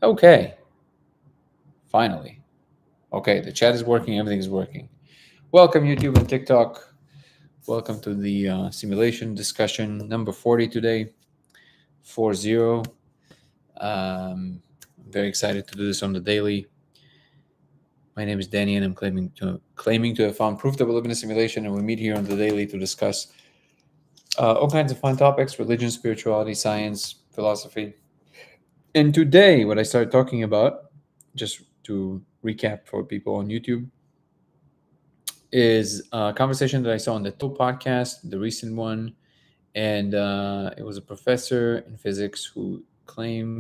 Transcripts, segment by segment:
Okay, finally. Okay, the chat is working, everything is working. Welcome, YouTube and TikTok. Welcome to the simulation discussion number 40 today, 40. I'm very excited to do this on the daily. My name is Danny, and I'm claiming to have found proof that we live in a simulation, and we meet here on the daily to discuss all kinds of fun topics: religion, spirituality, science, philosophy. And today, what I started talking about, just to recap for people on YouTube, is a conversation that I saw on the TO podcast, the recent one. And it was a professor in physics who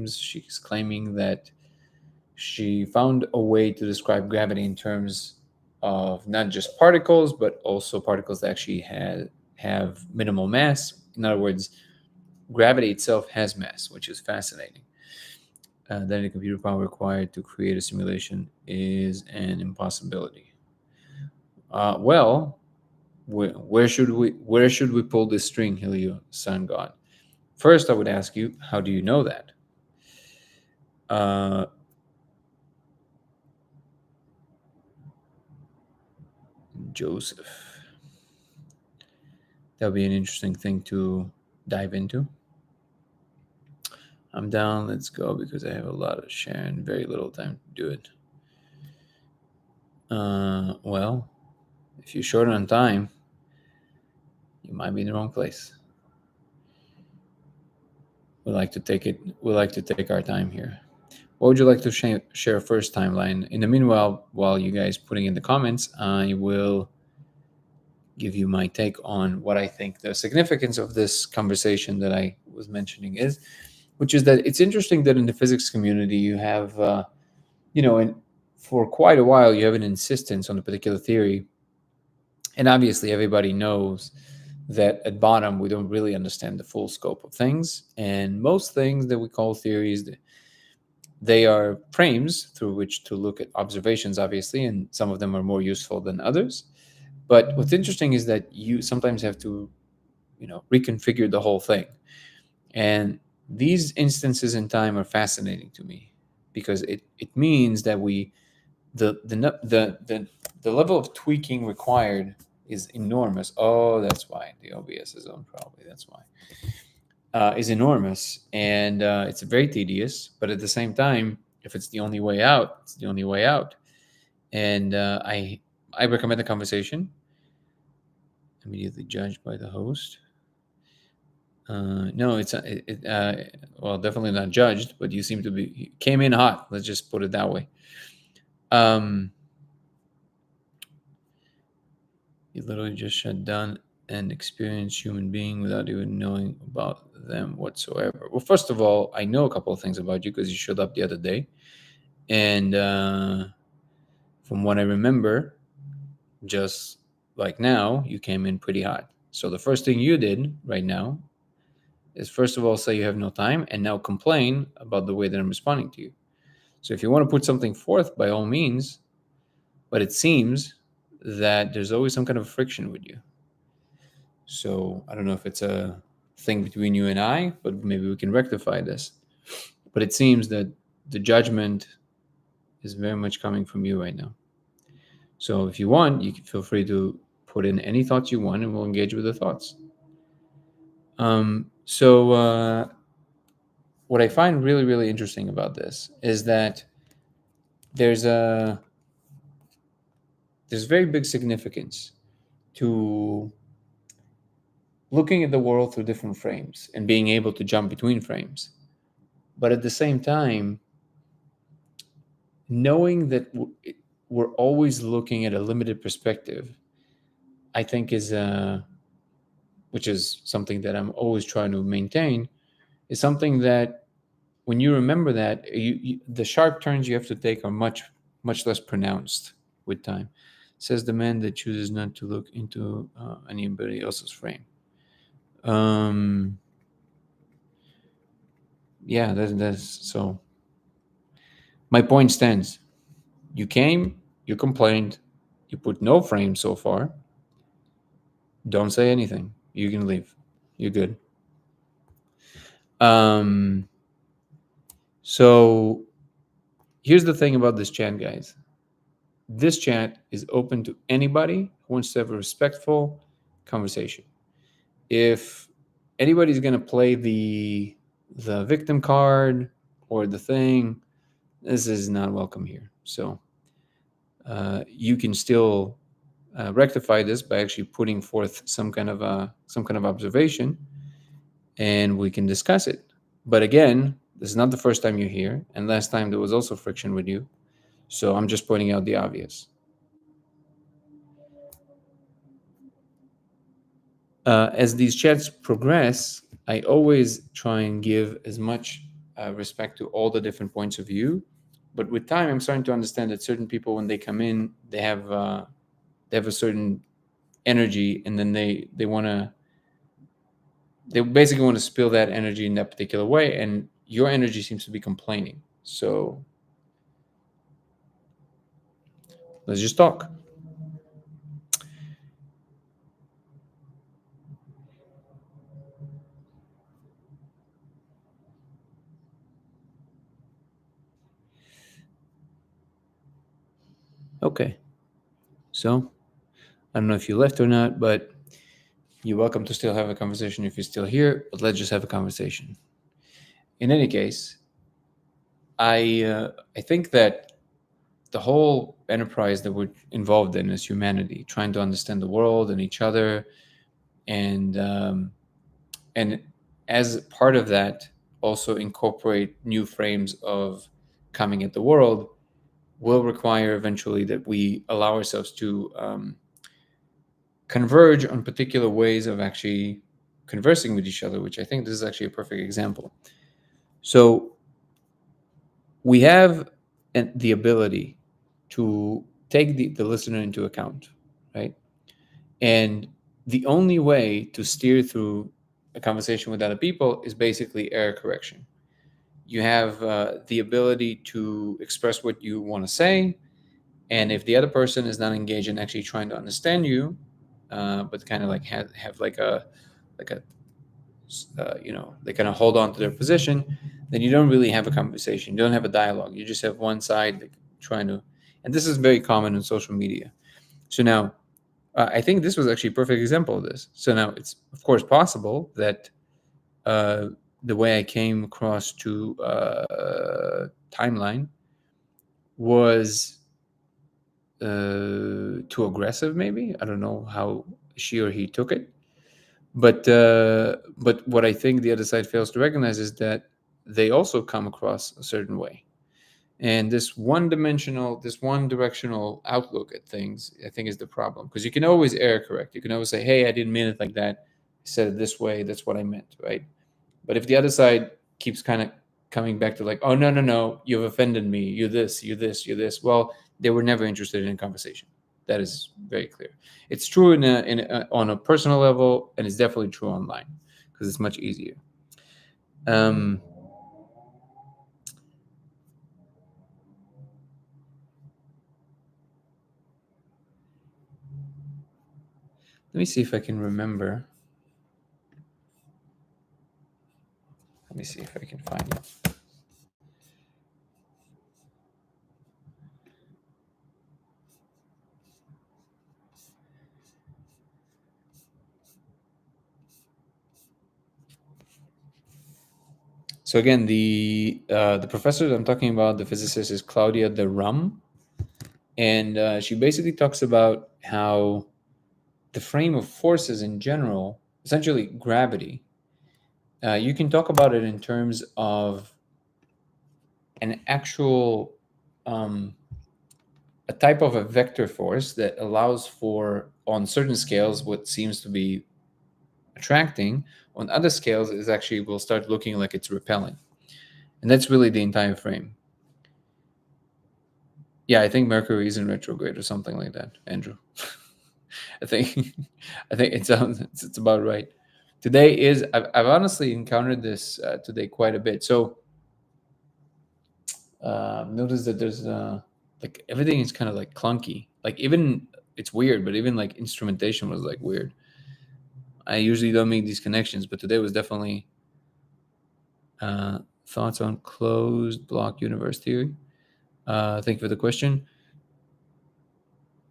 she's claiming that she found a way to describe gravity in terms of not just particles, but also particles that actually have minimal mass. In other words, gravity itself has mass, which is fascinating. Then the computer power required to create a simulation is an impossibility. Well, where should we pull this string, Helio, sun god? First, I would ask you, how do you know that? Uh, Joseph. That'll be an interesting thing to dive into. I'm down. Let's go because I have a lot of sharing, very little time to do it. Well, if you're short on time, you might be in the wrong place. We like to take it. We like to take our time here. What would you like to share first, timeline? In the meanwhile, while you guys putting in the comments, I will give you my take on what I think the significance of this conversation that I was mentioning is, which is that it's interesting that in the physics community you have, and for quite a while you have an insistence on a particular theory, and obviously everybody knows that at bottom we don't really understand the full scope of things, and most things that we call theories, they are frames through which to look at observations, obviously, and some of them are more useful than others. But what's interesting is that you sometimes have to, reconfigure the whole thing. And these instances in time are fascinating to me because it means that the level of tweaking required is enormous. Oh, that's why the OBS is on, probably. That's why. Is enormous, and it's very tedious. But at the same time, if it's the only way out, it's the only way out. And I recommend the conversation. Immediately judged by the host. No, well, definitely not judged, but you seem to be came in hot. Let's just put it that way. Um, you literally just shut down an experienced human being without even knowing about them whatsoever. Well, first of all, I know a couple of things about you because you showed up the other day, and from what I remember, just like now, you came in pretty hot. So the first thing you did right now is first of all say you have no time and now complain about the way that I'm responding to you. So if you want to put something forth, by all means, but it seems that there's always some kind of friction with you. So I don't know if it's a thing between you and I, but maybe we can rectify this. But it seems that the judgment is very much coming from you right now. So if you want, you can feel free to put in any thoughts you want and we'll engage with the thoughts. So what I find really, really interesting about this is that there's very big significance to looking at the world through different frames and being able to jump between frames. But at the same time, knowing that we're always looking at a limited perspective, I think which is something that I'm always trying to maintain, is something that when you remember that, the sharp turns you have to take are much, much less pronounced with time. Says the man that chooses not to look into anybody else's frame. Yeah, that's so. My point stands. You came, you complained, you put no frame so far. Don't say anything. You can leave. You're good. Um. So Here's the thing about this chat, guys. This chat is open to anybody who wants to have a respectful conversation. If anybody's going to play the victim card or the thing, this is not welcome here. So you can still rectify this by actually putting forth some kind of observation, and we can discuss it. But again, this is not the first time you're here, and last time there was also friction with you. So I'm just pointing out the obvious. As these chats progress, I always try and give as much respect to all the different points of view. But with time, I'm starting to understand that certain people, when they come in, they have a certain energy, and then they want to they basically want to spill that energy in that particular way, and your energy seems to be complaining. So let's just talk. Okay. So I don't know if you left or not, but you're welcome to still have a conversation if you're still here, but let's just have a conversation. In any case, I think that the whole enterprise that we're involved in is humanity, trying to understand the world and each other, and as part of that, also incorporate new frames of coming at the world will require eventually that we allow ourselves to converge on particular ways of actually conversing with each other, which I think this is actually a perfect example. So we have the ability to take the listener into account, right? And the only way to steer through a conversation with other people is basically error correction. You have the ability to express what you want to say, and if the other person is not engaged in actually trying to understand you, but kind of like have like a like a they kind of hold on to their position, then you don't really have a conversation. You don't have a dialogue. You just have one side like, trying to, and this is very common in social media. So now, I think this was actually a perfect example of this. So now it's of course possible that uh, the way I came across to timeline was too aggressive. Maybe I don't know how she or he took it. But what I think the other side fails to recognize is that they also come across a certain way. And this one directional outlook at things, I think, is the problem. Because you can always error correct. You can always say, hey, I didn't mean it like that. I said it this way. That's what I meant, right? But if the other side keeps kind of coming back to like, oh, no, no, no, you've offended me. You're this, you're this, you're this. Well, they were never interested in conversation. That is very clear. It's true on a personal level, and it's definitely true online because it's much easier. Um, let me see if I can remember. Let me see if I can find it. So again, the professor that I'm talking about, the physicist, is Claudia de Rum, and she basically talks about how the frame of forces in general, essentially gravity, you can talk about it in terms of an actual a type of a vector force that allows for, on certain scales, what seems to be attracting, on other scales is actually will start looking like it's repelling. And that's really the entire frame. Yeah, I think Mercury is in retrograde or something like that, Andrew. I think I think it's about right. Today is I've honestly encountered this today quite a bit. So notice that there's like everything is kind of like clunky. Like even it's weird, but even like instrumentation was like weird. I usually don't make these connections, but today was definitely thoughts on closed block universe theory. Thank you for the question.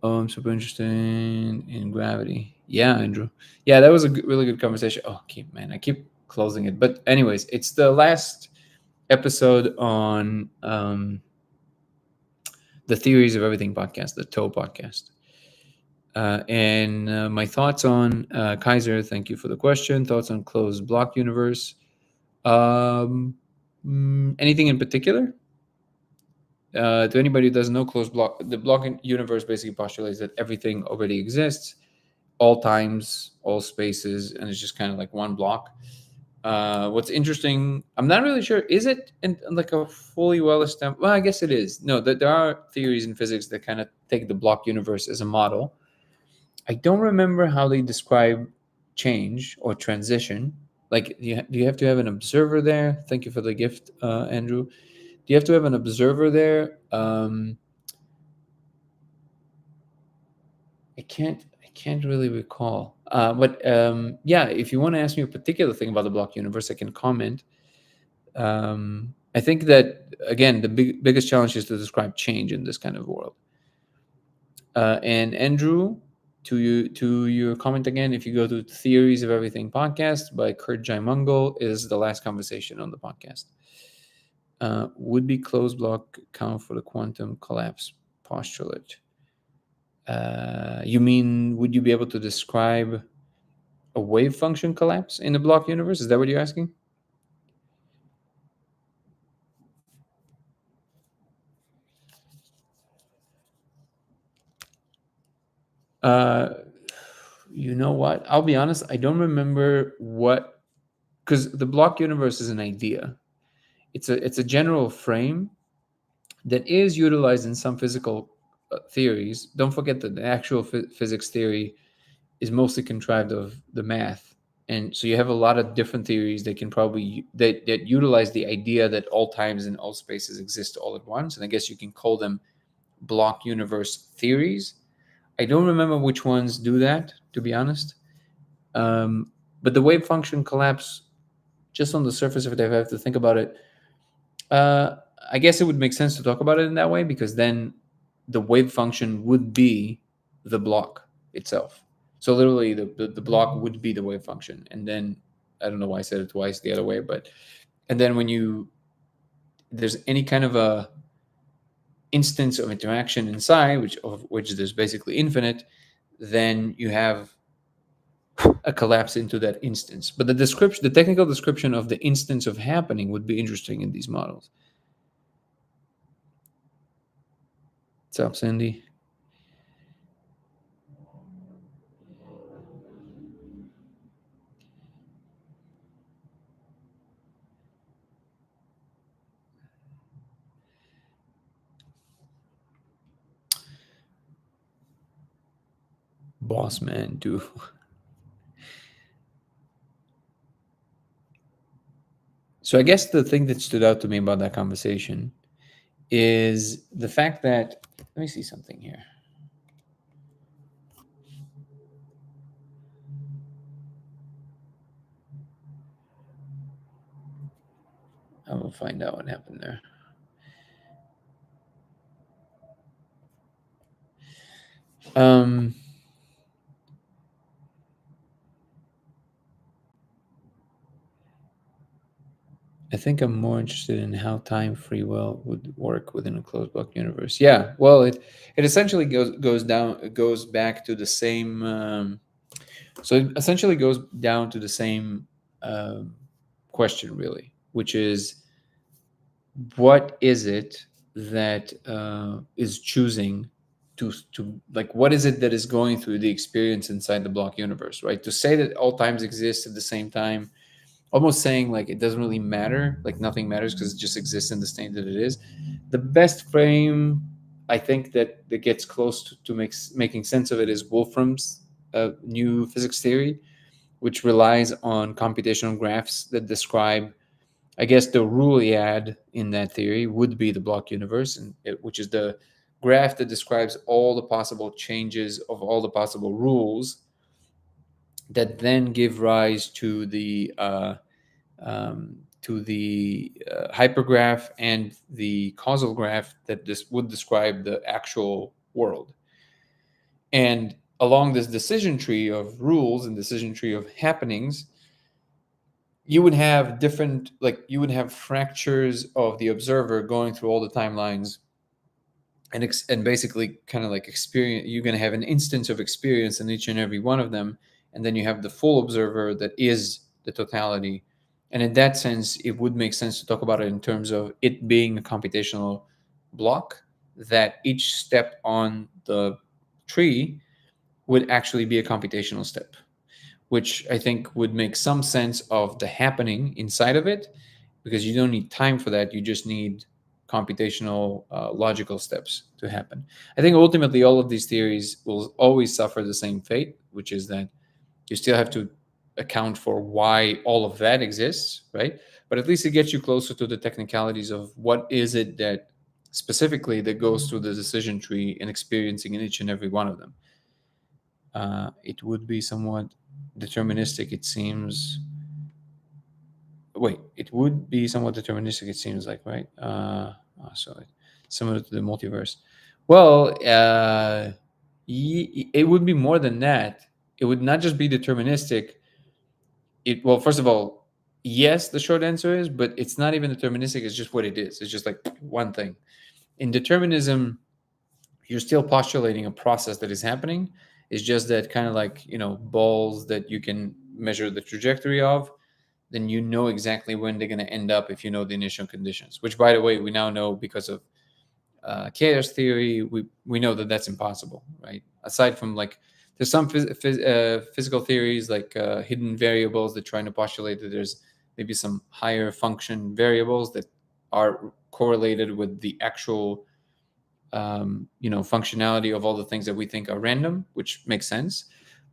Oh, I'm super interested in gravity. Yeah, Andrew. Yeah, that was a really good conversation. Oh, keep man, I keep closing it. But anyways, it's the last episode on the Theories of Everything podcast, the TOE podcast. And my thoughts on Kaiser. Thank you for the question. Thoughts on closed block universe. Um, Anything in particular? To anybody who doesn't know, closed block, the block universe basically postulates that everything already exists, all times, all spaces, and it's just kind of like one block. What's interesting, I'm not really sure, is it like a fully well established? Well, I guess it is. No, there are theories in physics that kind of take the block universe as a model. I don't remember how they describe change or transition. Like, do you have to have an observer there? Thank you for the gift, Andrew. Do you have to have an observer there? I can't really recall. But yeah, if you want to ask me a particular thing about the block universe, I can comment. I think that again, the biggest challenge is to describe change in this kind of world. And Andrew, to your comment again, if you go to Theories of Everything podcast by Kurt Jaimungal, is the last conversation on the podcast. Would be closed block count for the quantum collapse postulate? You mean, would you be able to describe a wave function collapse in the block universe? Is that what you're asking? Uh, you know what? I'll be honest. I don't remember what, because the block universe is an idea. It's a general frame that is utilized in some physical theories. Don't forget that the actual physics theory is mostly contrived of the math, and so you have a lot of different theories that can probably that utilize the idea that all times and all spaces exist all at once. And I guess you can call them block universe theories. I don't remember which ones do that, to be honest. But the wave function collapse, just on the surface of it, if I have to think about it, uh, I guess it would make sense to talk about it in that way, because then the wave function would be the block itself. So literally, the block would be the wave function, and then I don't know why I said it twice the other way, but and then when there's any kind of a instance of interaction inside, which there's basically infinite, then you have a collapse into that instance. But the technical description of the instance of happening would be interesting in these models. What's up, Sandy? Boss man, too. So I guess the thing that stood out to me about that conversation is the fact that, let me see something here. I will find out what happened there. Um, I think I'm more interested in how time free will would work within a closed block universe. Yeah, well, it essentially goes back to the same. So it essentially goes down to the same um, question, really, which is what is it that is choosing to like, what is it that is going through the experience inside the block universe, right? To say that all times exist at the same time, almost saying like it doesn't really matter, like nothing matters because it just exists in the state that it is. The best frame, I think, that gets close to making sense of it is Wolfram's new physics theory, which relies on computational graphs that describe, I guess, the rule he had in that theory would be the block universe, which is the graph that describes all the possible changes of all the possible rules that then give rise to the to the hypergraph and the causal graph that this would describe the actual world. And along this decision tree of rules and decision tree of happenings, you would have different, like you would have fractures of the observer going through all the timelines, and basically kind of like experience. You're going to have an instance of experience in each and every one of them, and then you have the full observer that is the totality. And in that sense, it would make sense to talk about it in terms of it being a computational block, that each step on the tree would actually be a computational step, which I think would make some sense of the happening inside of it, because you don't need time for that. You just need computational logical steps to happen. I think ultimately all of these theories will always suffer the same fate, which is that you still have to account for why all of that exists, right? But at least it gets you closer to the technicalities of what is it that specifically that goes through the decision tree and experiencing in each and every one of them. It would be somewhat deterministic, it seems. Wait, it would be somewhat deterministic, it seems like, right? So similar to the multiverse. Well, it would be more than that. It would not just be deterministic. Well, first of all, yes, the short answer is, but it's not even deterministic. It's just what it is. It's just like one thing. In determinism, you're still postulating a process that is happening. It's just that kind of like, balls that you can measure the trajectory of, then you know exactly when they're going to end up if you know the initial conditions, which, by the way, we now know because of chaos theory. We know that that's impossible, right? Aside from like, there's some physical theories like hidden variables that trying to postulate that there's maybe some higher function variables that are correlated with the actual functionality of all the things that we think are random, which makes sense.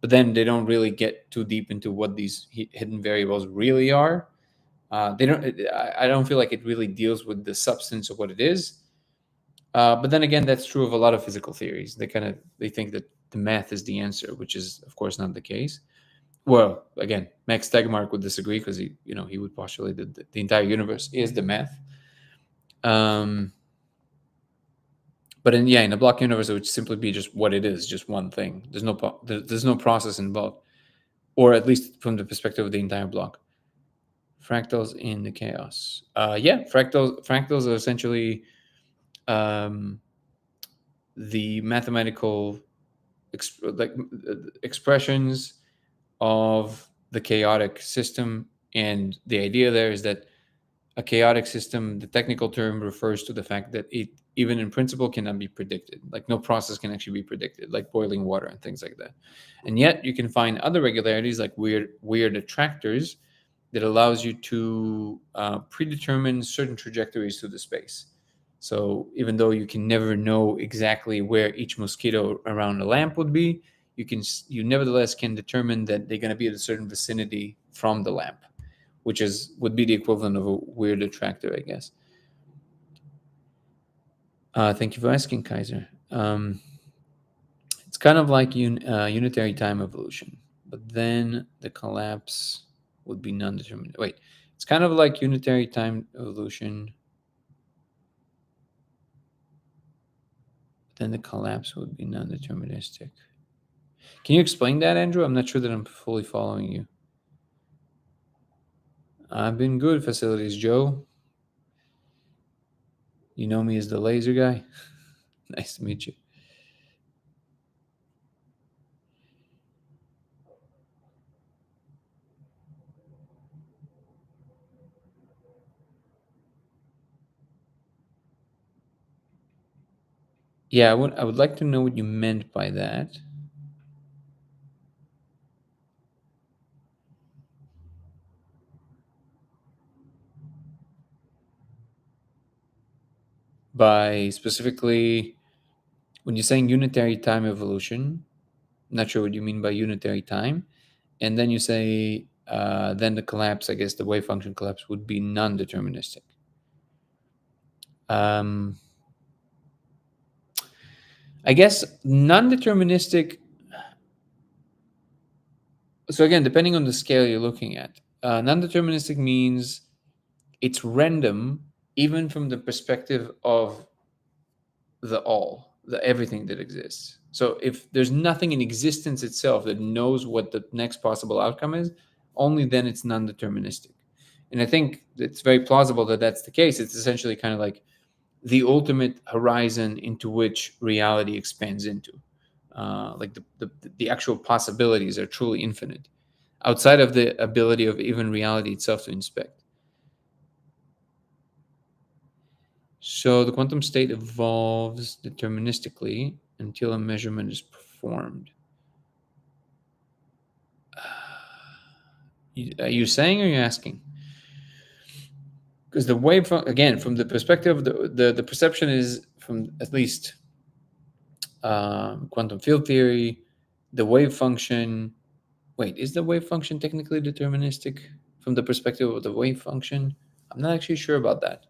But then they don't really get too deep into what these hidden variables really are. They don't. I don't feel like it really deals with the substance of what it is. But then again, that's true of a lot of physical theories. They think that the math is the answer, which is of course not the case. Well, again, Max Tegmark would disagree because he would postulate that the entire universe is the math. But in a block universe, it would simply be just what it is, just one thing. There's no process involved, or at least from the perspective of the entire block. Fractals in the chaos. Fractals are essentially the mathematical expressions of the chaotic system, and the idea there is that a chaotic system, the technical term refers to the fact that it, even in principle, cannot be predicted. Like no process can actually be predicted, like boiling water and things like that. And yet you can find other regularities like weird attractors that allows you to predetermine certain trajectories through the space. So even though you can never know exactly where each mosquito around a lamp would be, you nevertheless can determine that they're going to be at a certain vicinity from the lamp, which would be the equivalent of a weird attractor, I guess. Thank you for asking, Kaiser. It's kind of like unitary time evolution, but then the collapse would be non-determinate. Wait, it's kind of like unitary time evolution, then the collapse would be non-deterministic. Can you explain that, Andrew? I'm not sure that I'm fully following you. I've been good, Facilities Joe. You know me as the laser guy. Nice to meet you. Yeah, I would like to know what you meant by that. By specifically, when you're saying unitary time evolution, I'm not sure what you mean by unitary time. And then you say, then the collapse, I guess the wave function collapse would be non-deterministic. I guess non-deterministic. So again, depending on the scale you're looking at, non-deterministic means it's random even from the perspective of the all, the everything that exists. So if there's nothing in existence itself that knows what the next possible outcome is, only then it's non-deterministic. And I think it's very plausible that that's the case. It's essentially kind of like the ultimate horizon into which reality expands into. Like the actual possibilities are truly infinite, outside of the ability of even reality itself to inspect. So the quantum state evolves deterministically until a measurement is performed. Are you saying or are you asking? Because the wave, again, from the perspective, the perception is from at least quantum field theory, the wave function. Wait, is the wave function technically deterministic from the perspective of the wave function? I'm not actually sure about that.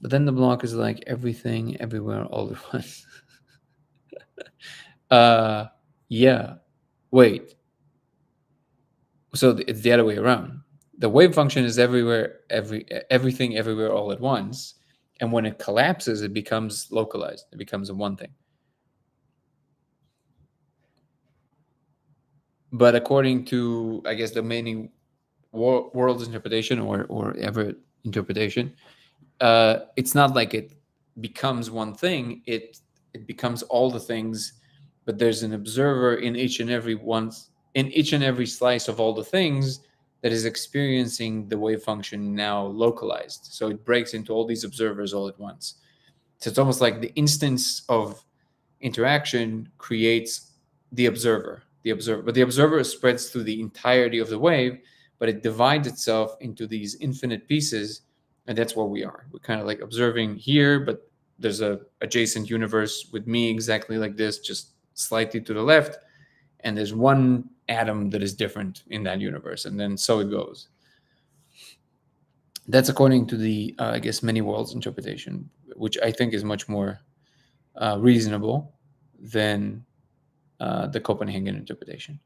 But then the block is like everything, everywhere, all at once. uh, yeah. Wait. So it's the other way around. The wave function is everywhere, everything, everywhere, all at once. And when it collapses, it becomes localized. It becomes a one thing. But according to, I guess, the many world's interpretation or ever interpretation, it's not like it becomes one thing. It becomes all the things, but there's an observer in each and every slice of all the things that is experiencing the wave function now localized. So it breaks into all these observers all at once. So it's almost like the instance of interaction creates the observer, but the observer spreads through the entirety of the wave, but it divides itself into these infinite pieces, and that's where we are. We're kind of like observing here, but there's a adjacent universe with me exactly like this, just slightly to the left, and there's one atom that is different in that universe, and then so it goes. That's according to the I guess many worlds interpretation, which I think is much more reasonable than the Copenhagen interpretation.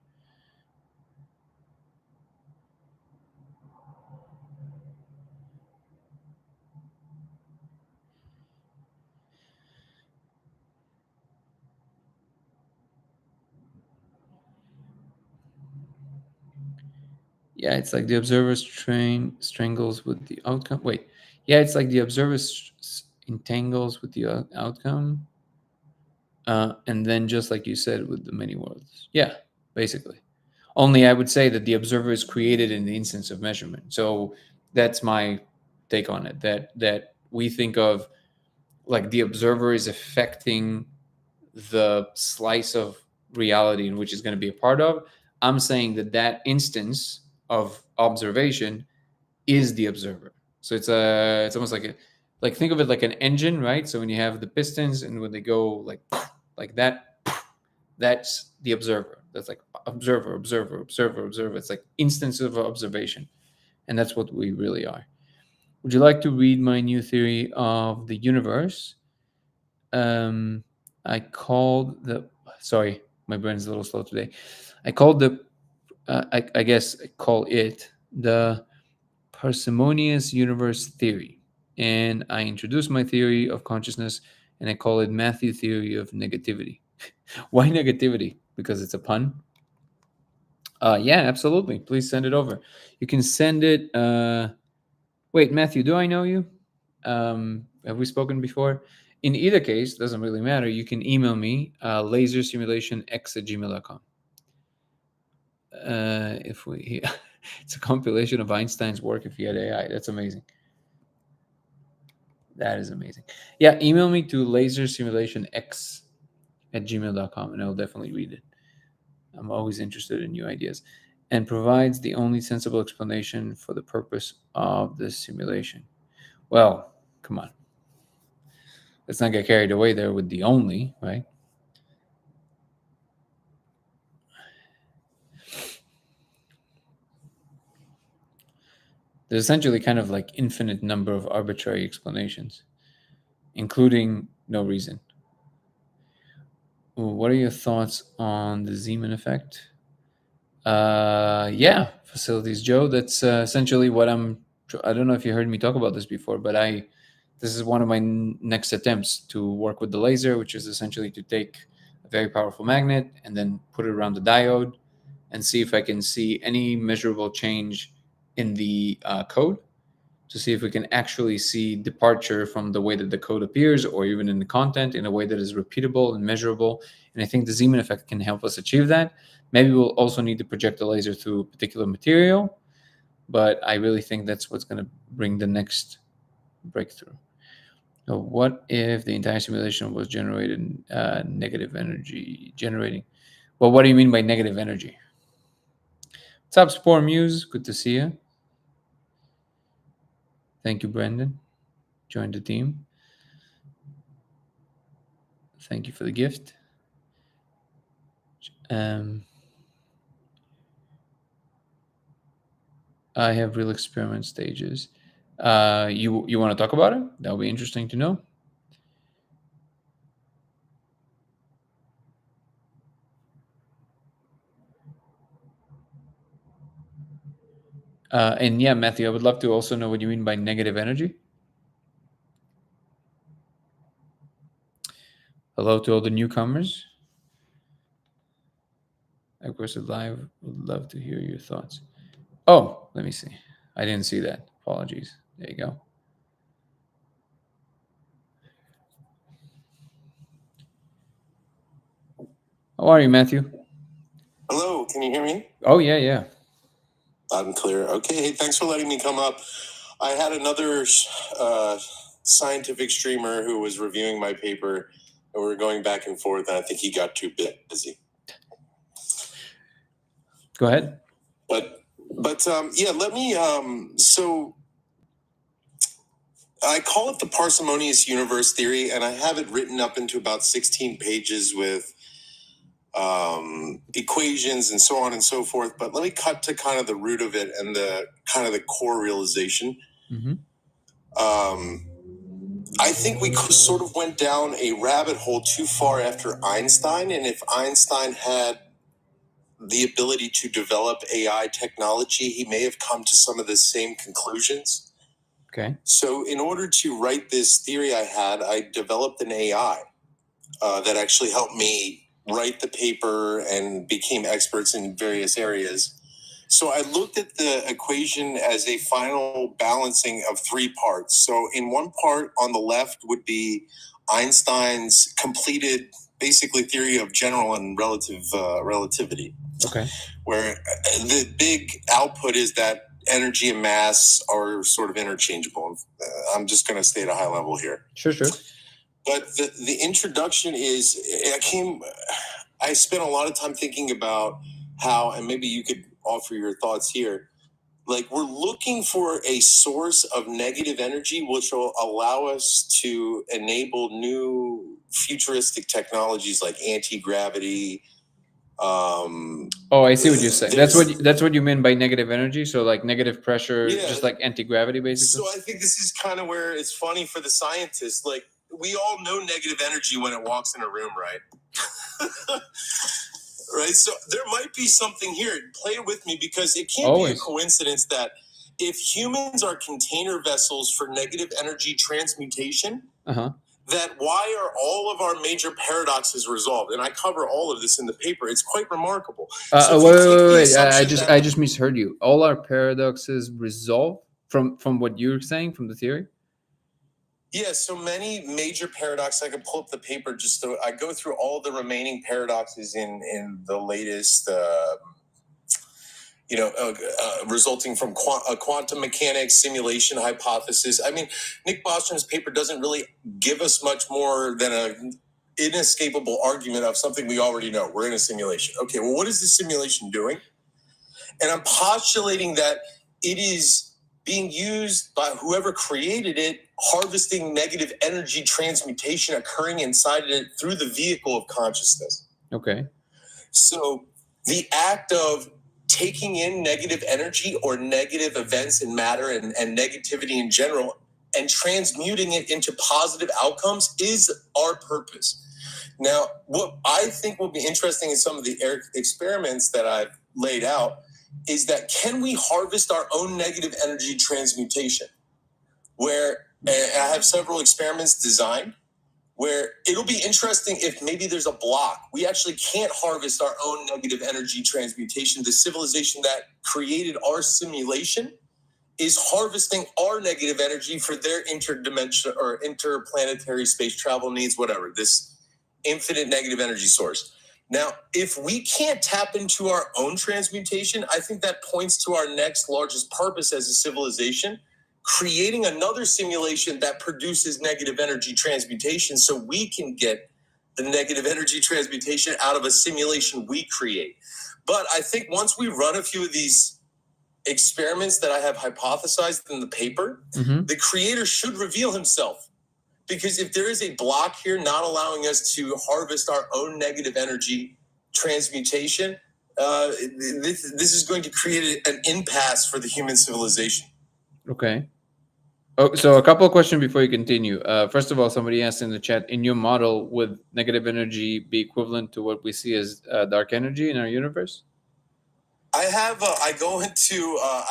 Yeah, it's like the observer strangles with the outcome. Wait, yeah, it's like the observer entangles with the outcome, and then just like you said with the many worlds. Yeah, basically. Only I would say that the observer is created in the instance of measurement. So that's my take on it. That we think of like the observer is affecting the slice of reality in which it's going to be a part of. I'm saying that that instance of observation is the observer. So it's almost like like think of it like an engine, right? So when you have the pistons and when they go like that, that's the observer. That's like observer, observer, observer, observer. It's like instance of observation, and that's what we really are. Would you like to read my new theory of the universe? Um, I called the sorry, my brain's a little slow today. I called the I guess I call it the parsimonious universe theory, and I introduced my theory of consciousness, and I call it Matthew theory of negativity. Why negativity? Because it's a pun. Yeah, absolutely. Please send it over. You can send it. Wait, Matthew, do I know you? Have we spoken before? In either case, doesn't really matter. You can email me, lasersimulationx@gmail.com. If we, it's a compilation of Einstein's work if you had AI. That's amazing. That is amazing. Yeah, email me to lasersimulationx@gmail.com and I'll definitely read it. I'm always interested in new ideas. And provides the only sensible explanation for the purpose of the simulation. Well, come on. Let's not get carried away there with the only, right? There's essentially kind of like infinite number of arbitrary explanations, including no reason. What are your thoughts on the Zeeman effect? Yeah, facilities, Joe. That's essentially what I don't know if you heard me talk about this before, but this is one of my next attempts to work with the laser, which is essentially to take a very powerful magnet and then put it around the diode and see if I can see any measurable change in the code, to see if we can actually see departure from the way that the code appears or even in the content in a way that is repeatable and measurable. And I think the Zeeman effect can help us achieve that. Maybe we'll also need to project the laser through a particular material, but I really think that's what's going to bring the next breakthrough. So what if the entire simulation was generated negative energy generating? Well, what do you mean by negative energy? What's up, Spore Muse? Good to see you. Thank you, Brendan. Joined the team. Thank you for the gift. I have real experiment stages. You want to talk about it? That'll be interesting to know. And yeah, Matthew, I would love to also know what you mean by negative energy. Hello to all the newcomers. Of course, live. Would love to hear your thoughts. Oh, let me see. I didn't see that. Apologies. There you go. How are you, Matthew? Hello, can you hear me? Oh, yeah. Loud and clear. Okay, hey, thanks for letting me come up. I had another scientific streamer who was reviewing my paper, and we were going back and forth, and I think he got too busy. Go ahead. But yeah, let me, so I call it the parsimonious universe theory, and I have it written up into about 16 pages with equations and so on and so forth. But let me cut to kind of the root of it and the kind of the core realization. Mm-hmm. I think we sort of went down a rabbit hole too far after Einstein. And if Einstein had the ability to develop AI technology, he may have come to some of the same conclusions. Okay. So in order to write this theory I developed an AI that actually helped me write the paper and became experts in various areas. So I looked at the equation as a final balancing of three parts. So in one part on the left would be Einstein's completed, basically, theory of general and relativity. Okay. Where the big output is that energy and mass are sort of interchangeable. I'm just going to stay at a high level here. Sure. But the introduction is, I spent a lot of time thinking about how, and maybe you could offer your thoughts here, like we're looking for a source of negative energy which will allow us to enable new futuristic technologies like anti-gravity. I see what you're saying. That's what you mean by negative energy. So like negative pressure, just like anti-gravity, basically. So I think this is kind of where it's funny for the scientists. Like we all know negative energy when it walks in a room, right? Right. So there might be something here. Play it with me, because it can't be a coincidence that if humans are container vessels for negative energy transmutation, that why are all of our major paradoxes resolved? And I cover all of this in the paper. It's quite remarkable. Wait. I just misheard you. All our paradoxes resolve from what you're saying, from the theory? Yeah, so many major paradoxes. I can pull up the paper just so I go through all the remaining paradoxes in the latest, resulting from quantum mechanics simulation hypothesis. I mean, Nick Bostrom's paper doesn't really give us much more than an inescapable argument of something we already know. We're in a simulation. Okay, well, what is this simulation doing? And I'm postulating that it is being used by whoever created it, harvesting negative energy transmutation occurring inside it through the vehicle of consciousness. Okay. So the act of taking in negative energy or negative events in matter and negativity in general and transmuting it into positive outcomes is our purpose. Now, what I think will be interesting in some of the experiments that I've laid out is that can we harvest our own negative energy transmutation? Where and I have several experiments designed where it'll be interesting if maybe there's a block. We actually can't harvest our own negative energy transmutation. The civilization that created our simulation is harvesting our negative energy for their interdimensional or interplanetary space travel needs, whatever, this infinite negative energy source. Now, if we can't tap into our own transmutation, I think that points to our next largest purpose as a civilization, creating another simulation that produces negative energy transmutation so we can get the negative energy transmutation out of a simulation we create. But I think once we run a few of these experiments that I have hypothesized in the paper, the creator should reveal himself. Because if there is a block here not allowing us to harvest our own negative energy transmutation, this is going to create an impasse for the human civilization. Okay. Oh, so a couple of questions before you continue. First of all, somebody asked in the chat, in your model, would negative energy be equivalent to what we see as dark energy in our universe? I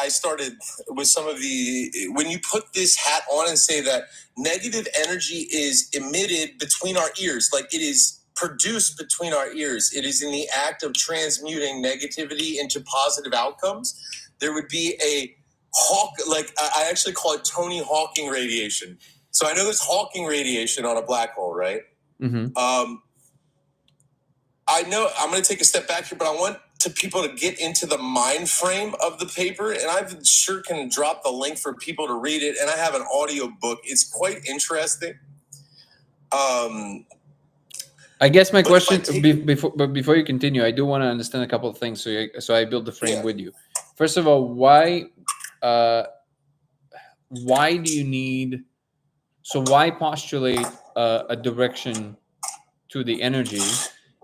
started with some of when you put this hat on and say that negative energy is emitted between our ears, like it is produced between our ears. It is in the act of transmuting negativity into positive outcomes. There would be a I actually call it Tony Hawking radiation. So I know there's Hawking radiation on a black hole, right? I know I'm going to take a step back here, but I want people to get into the mind frame of the paper, and I sure can drop the link for people to read it. And I have an audio book. It's quite interesting. I guess my question before you continue, I do want to understand a couple of things. So I build the frame with you. First of all, why do you need? So why postulate a direction to the energy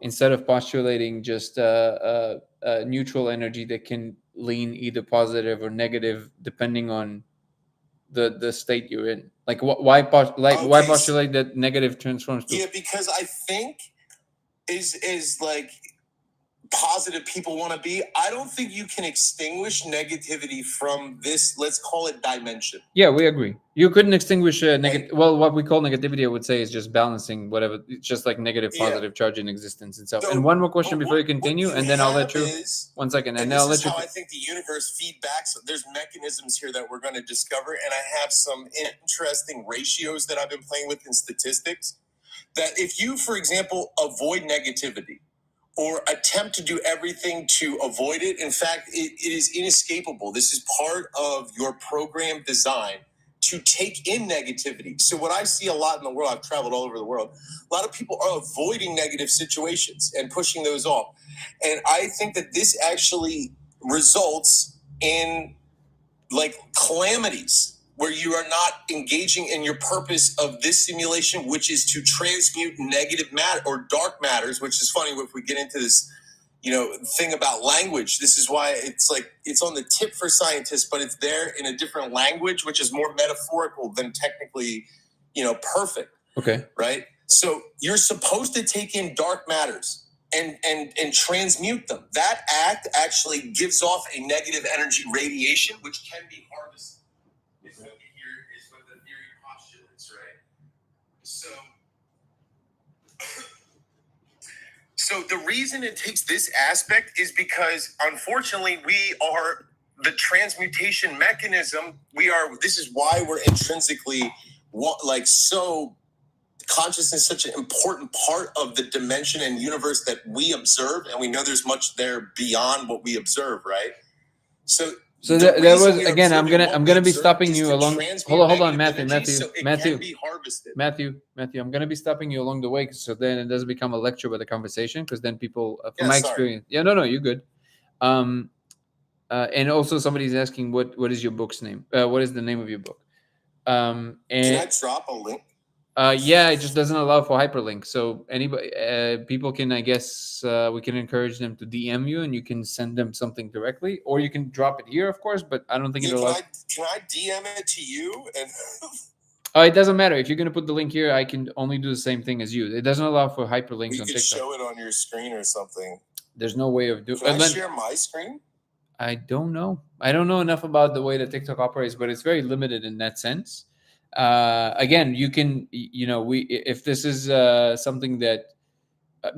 instead of postulating just a neutral energy that can lean either positive or negative depending on the state you're in? Like why postulate that negative transforms to? Yeah, because I think is like positive people want to be. I don't think you can extinguish negativity from this, let's call it dimension. Yeah, we agree. You couldn't extinguish well, what we call negativity, I would say, is just balancing whatever. It's just like negative, positive charge in existence itself. So, and one more question before you continue, and then I'll let you. 1 second, and then I'll let you. How I think the universe feedbacks. There's mechanisms here that we're going to discover, and I have some interesting ratios that I've been playing with in statistics. That if you, for example, avoid negativity, or attempt to do everything to avoid it. In fact, it is inescapable. This is part of your program design to take in negativity. So what I see a lot in the world, I've traveled all over the world, a lot of people are avoiding negative situations and pushing those off. And I think that this actually results in like calamities where you are not engaging in your purpose of this simulation, which is to transmute negative matter or dark matters, which is funny if we get into this, thing about language. This is why it's like, it's on the tip for scientists, but it's there in a different language, which is more metaphorical than technically, perfect. Okay. Right. So you're supposed to take in dark matters and transmute them. That act actually gives off a negative energy radiation, which can be harvested. Is what the theory postulates, right? So the reason it takes this aspect is because, unfortunately, we are the transmutation mechanism. This is why we're intrinsically so consciousness is such an important part of the dimension and universe that we observe, and we know there's much there beyond what we observe, right? So there was, again, I'm gonna be stopping you along. Hold on, Matthew. I'm gonna be stopping you along the way, so then it doesn't become a lecture but a conversation. Because then people, from my experience, no, you're good. And also somebody's asking what is your book's name? What is the name of your book? And can I drop a link? Yeah, it just doesn't allow for hyperlink. So anybody, people can, I guess, we can encourage them to DM you, and you can send them something directly, or you can drop it here, of course. But I don't think it'll. Can I DM it to you? And it doesn't matter if you're gonna put the link here. I can only do the same thing as you. It doesn't allow for hyperlinks on TikTok. You can show it on your screen or something. There's no way of doing. Can I share my screen? I don't know. I don't know enough about the way that TikTok operates, but it's very limited in that sense. Again, you can, if this is something that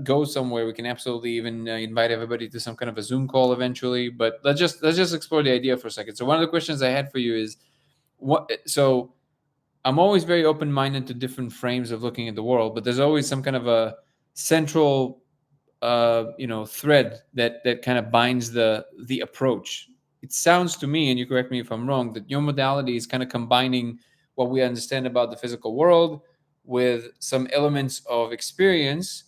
goes somewhere, we can absolutely even invite everybody to some kind of a Zoom call eventually. But let's just explore the idea for a second. So one of the questions I had for you is, so I'm always very open-minded to different frames of looking at the world, but there's always some kind of a central thread that kind of binds the approach. It sounds to me, and you correct me if I'm wrong, that your modality is kind of combining what we understand about the physical world with some elements of experience,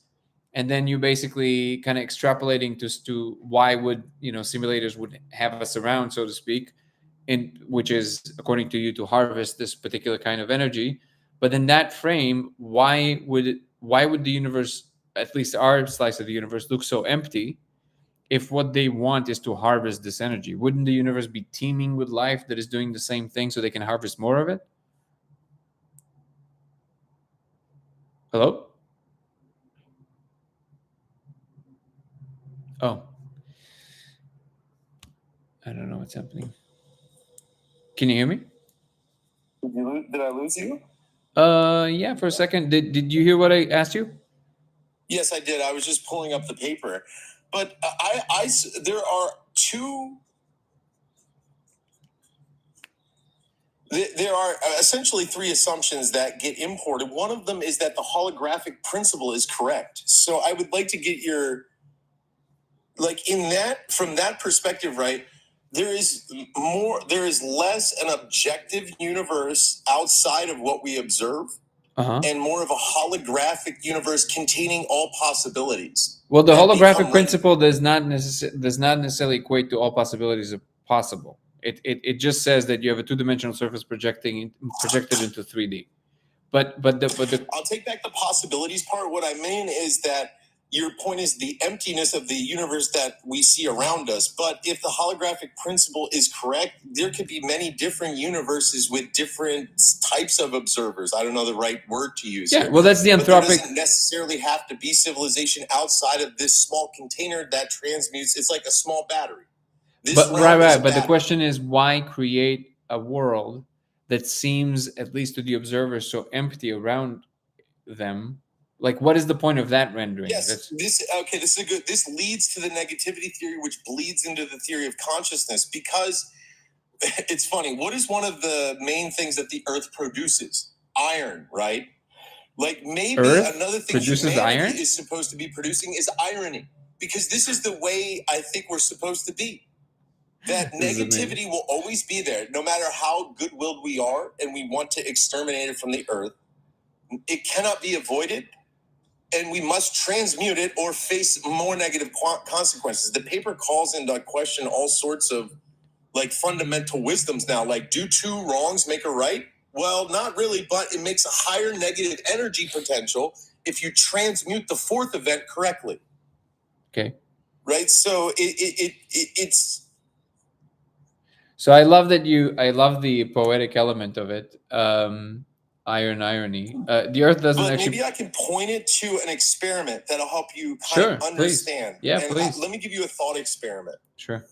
and then you basically kind of extrapolating to why would simulators would have us around, so to speak, which is, according to you, to harvest this particular kind of energy. But in that frame, why would the universe, at least our slice of the universe, look so empty if what they want is to harvest this energy? Wouldn't the universe be teeming with life that is doing the same thing so they can harvest more of it? Hello? Oh. I don't know what's happening. Can you hear me? Did I lose you? Yeah, for a second. Did you hear what I asked you? Yes, I did. I was just pulling up the paper. But there are two. There are essentially three assumptions that get imported. One of them is that the holographic principle is correct. So I would like to get your, from that perspective, right? There is less an objective universe outside of what we observe, and more of a holographic universe containing all possibilities. Well, the holographic principle does not necessarily equate to all possibilities possible. It just says that you have a two-dimensional surface projected into 3D. But I'll take back the possibilities part. What I mean is that your point is the emptiness of the universe that we see around us. But if the holographic principle is correct, there could be many different universes with different types of observers. I don't know the right word to use. Yeah, well, that's the anthropic. But there doesn't necessarily have to be civilization outside of this small container that transmutes. It's like a small battery. Right. But the question is, why create a world that seems, at least to the observer, so empty around them? Like, what is the point of that rendering? Yes, this is a good. This leads to the negativity theory, which bleeds into the theory of consciousness. Because it's funny. What is one of the main things that the Earth produces? Iron, right? Like maybe Earth another thing produces iron is supposed to be producing is irony, because this is the way I think we're supposed to be. That negativity will always be there, no matter how good-willed we are, and we want to exterminate it from the Earth. It cannot be avoided. And we must transmute it or face more negative consequences. The paper calls into question all sorts of fundamental wisdoms now. Like, do two wrongs make a right? Well, not really, but it makes a higher negative energy potential if you transmute the fourth event correctly. Okay. Right. So it's. So I love the poetic element of it. Iron irony. The Earth doesn't actually. Maybe I can point it to an experiment that'll help you kind of understand. Please. Yeah, please. Let me give you a thought experiment. Sure.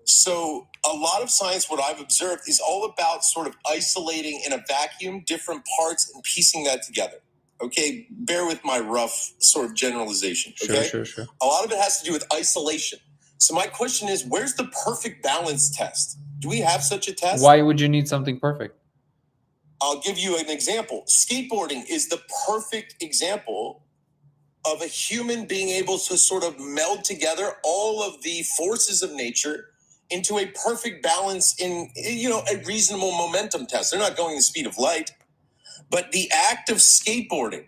So a lot of science, what I've observed, is all about sort of isolating in a vacuum different parts and piecing that together. Okay, bear with my rough sort of generalization. Okay? Sure. A lot of it has to do with isolation. So my question is, where's the perfect balance test? Do we have such a test? Why would you need something perfect? I'll give you an example. Skateboarding is the perfect example of a human being able to sort of meld together all of the forces of nature into a perfect balance in, a reasonable momentum test. They're not going the speed of light, but the act of skateboarding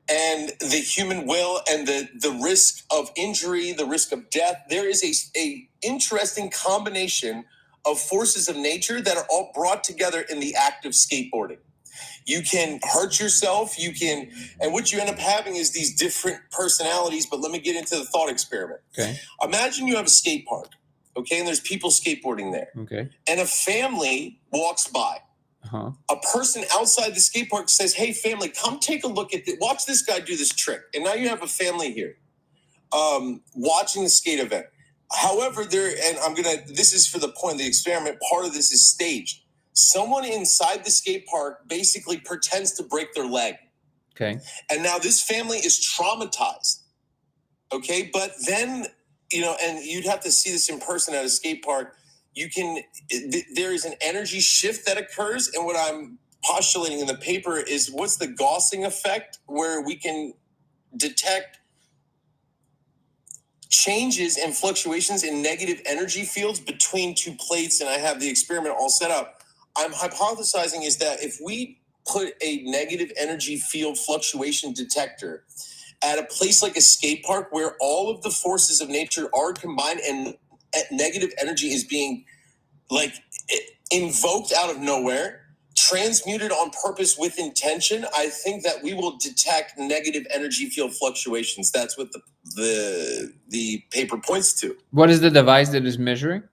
and the human will and the risk of injury, the risk of death, there is a interesting combination of forces of nature that are all brought together in the act of skateboarding. You can hurt yourself, and what you end up having is these different personalities, but let me get into the thought experiment. Okay. Imagine you have a skate park, okay, and there's people skateboarding there. Okay. And a family walks by. Uh-huh. A person outside the skate park says, hey, family, come take a look at this. Watch this guy do this trick. And now you have a family here. watching the skate event. However, this is for the point of the experiment, part of this is staged. Someone inside the skate park basically pretends to break their leg. Okay. And now this family is traumatized. Okay. But then, and you'd have to see this in person at a skate park. There is an energy shift that occurs. And what I'm postulating in the paper is what's the Gaussing effect, where we can detect changes and fluctuations in negative energy fields between two plates. And I have the experiment all set up. I'm hypothesizing is that if we put a negative energy field fluctuation detector at a place like a skate park where all of the forces of nature are combined and negative energy is being invoked out of nowhere, transmuted on purpose with intention, I think that we will detect negative energy field fluctuations. That's what the paper points to. What is the device that is measuring?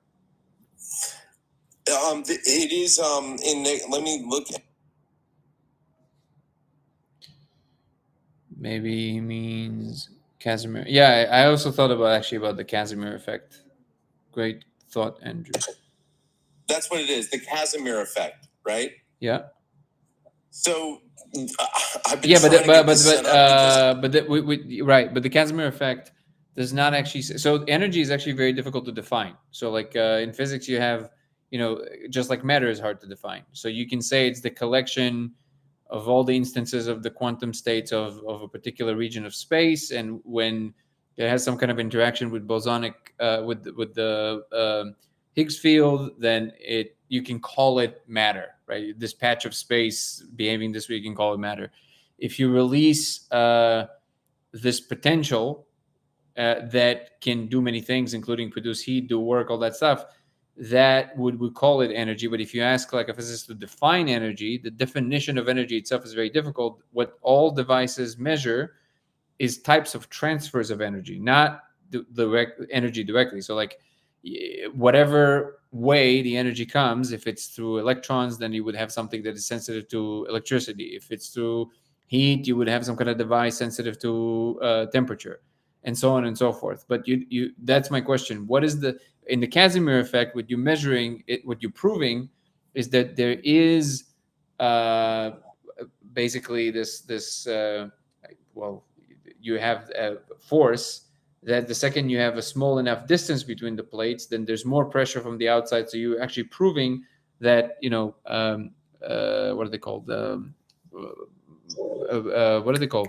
It is let me look. Maybe he means Casimir. Yeah, I also thought about the Casimir effect. Great thought, Andrew. That's what it is, the Casimir effect, right? Yeah. So I've been Yeah, trying to get this set up but the Casimir effect does not actually. So energy is actually very difficult to define. So like in physics, you have just like matter is hard to define. So you can say it's the collection of all the instances of the quantum states of a particular region of space, and when it has some kind of interaction with bosonic with the Higgs field, then you can call it matter, right? This patch of space behaving this way, you can call it matter. If you release this potential that can do many things, including produce heat, do work, all that stuff, that we call it energy. But if you ask like a physicist to define energy, the definition of energy itself is very difficult. What all devices measure is types of transfers of energy, not the energy directly. So like whatever way the energy comes, if it's through electrons, then you would have something that is sensitive to electricity. If it's through heat, you would have some kind of device sensitive to temperature, and so on and so forth. But that's my question. What is in the Casimir effect, what you're measuring, what you're proving is that there is basically this you have a force that the second you have a small enough distance between the plates, then there's more pressure from the outside. So you're actually proving that, what are they called? What are they called?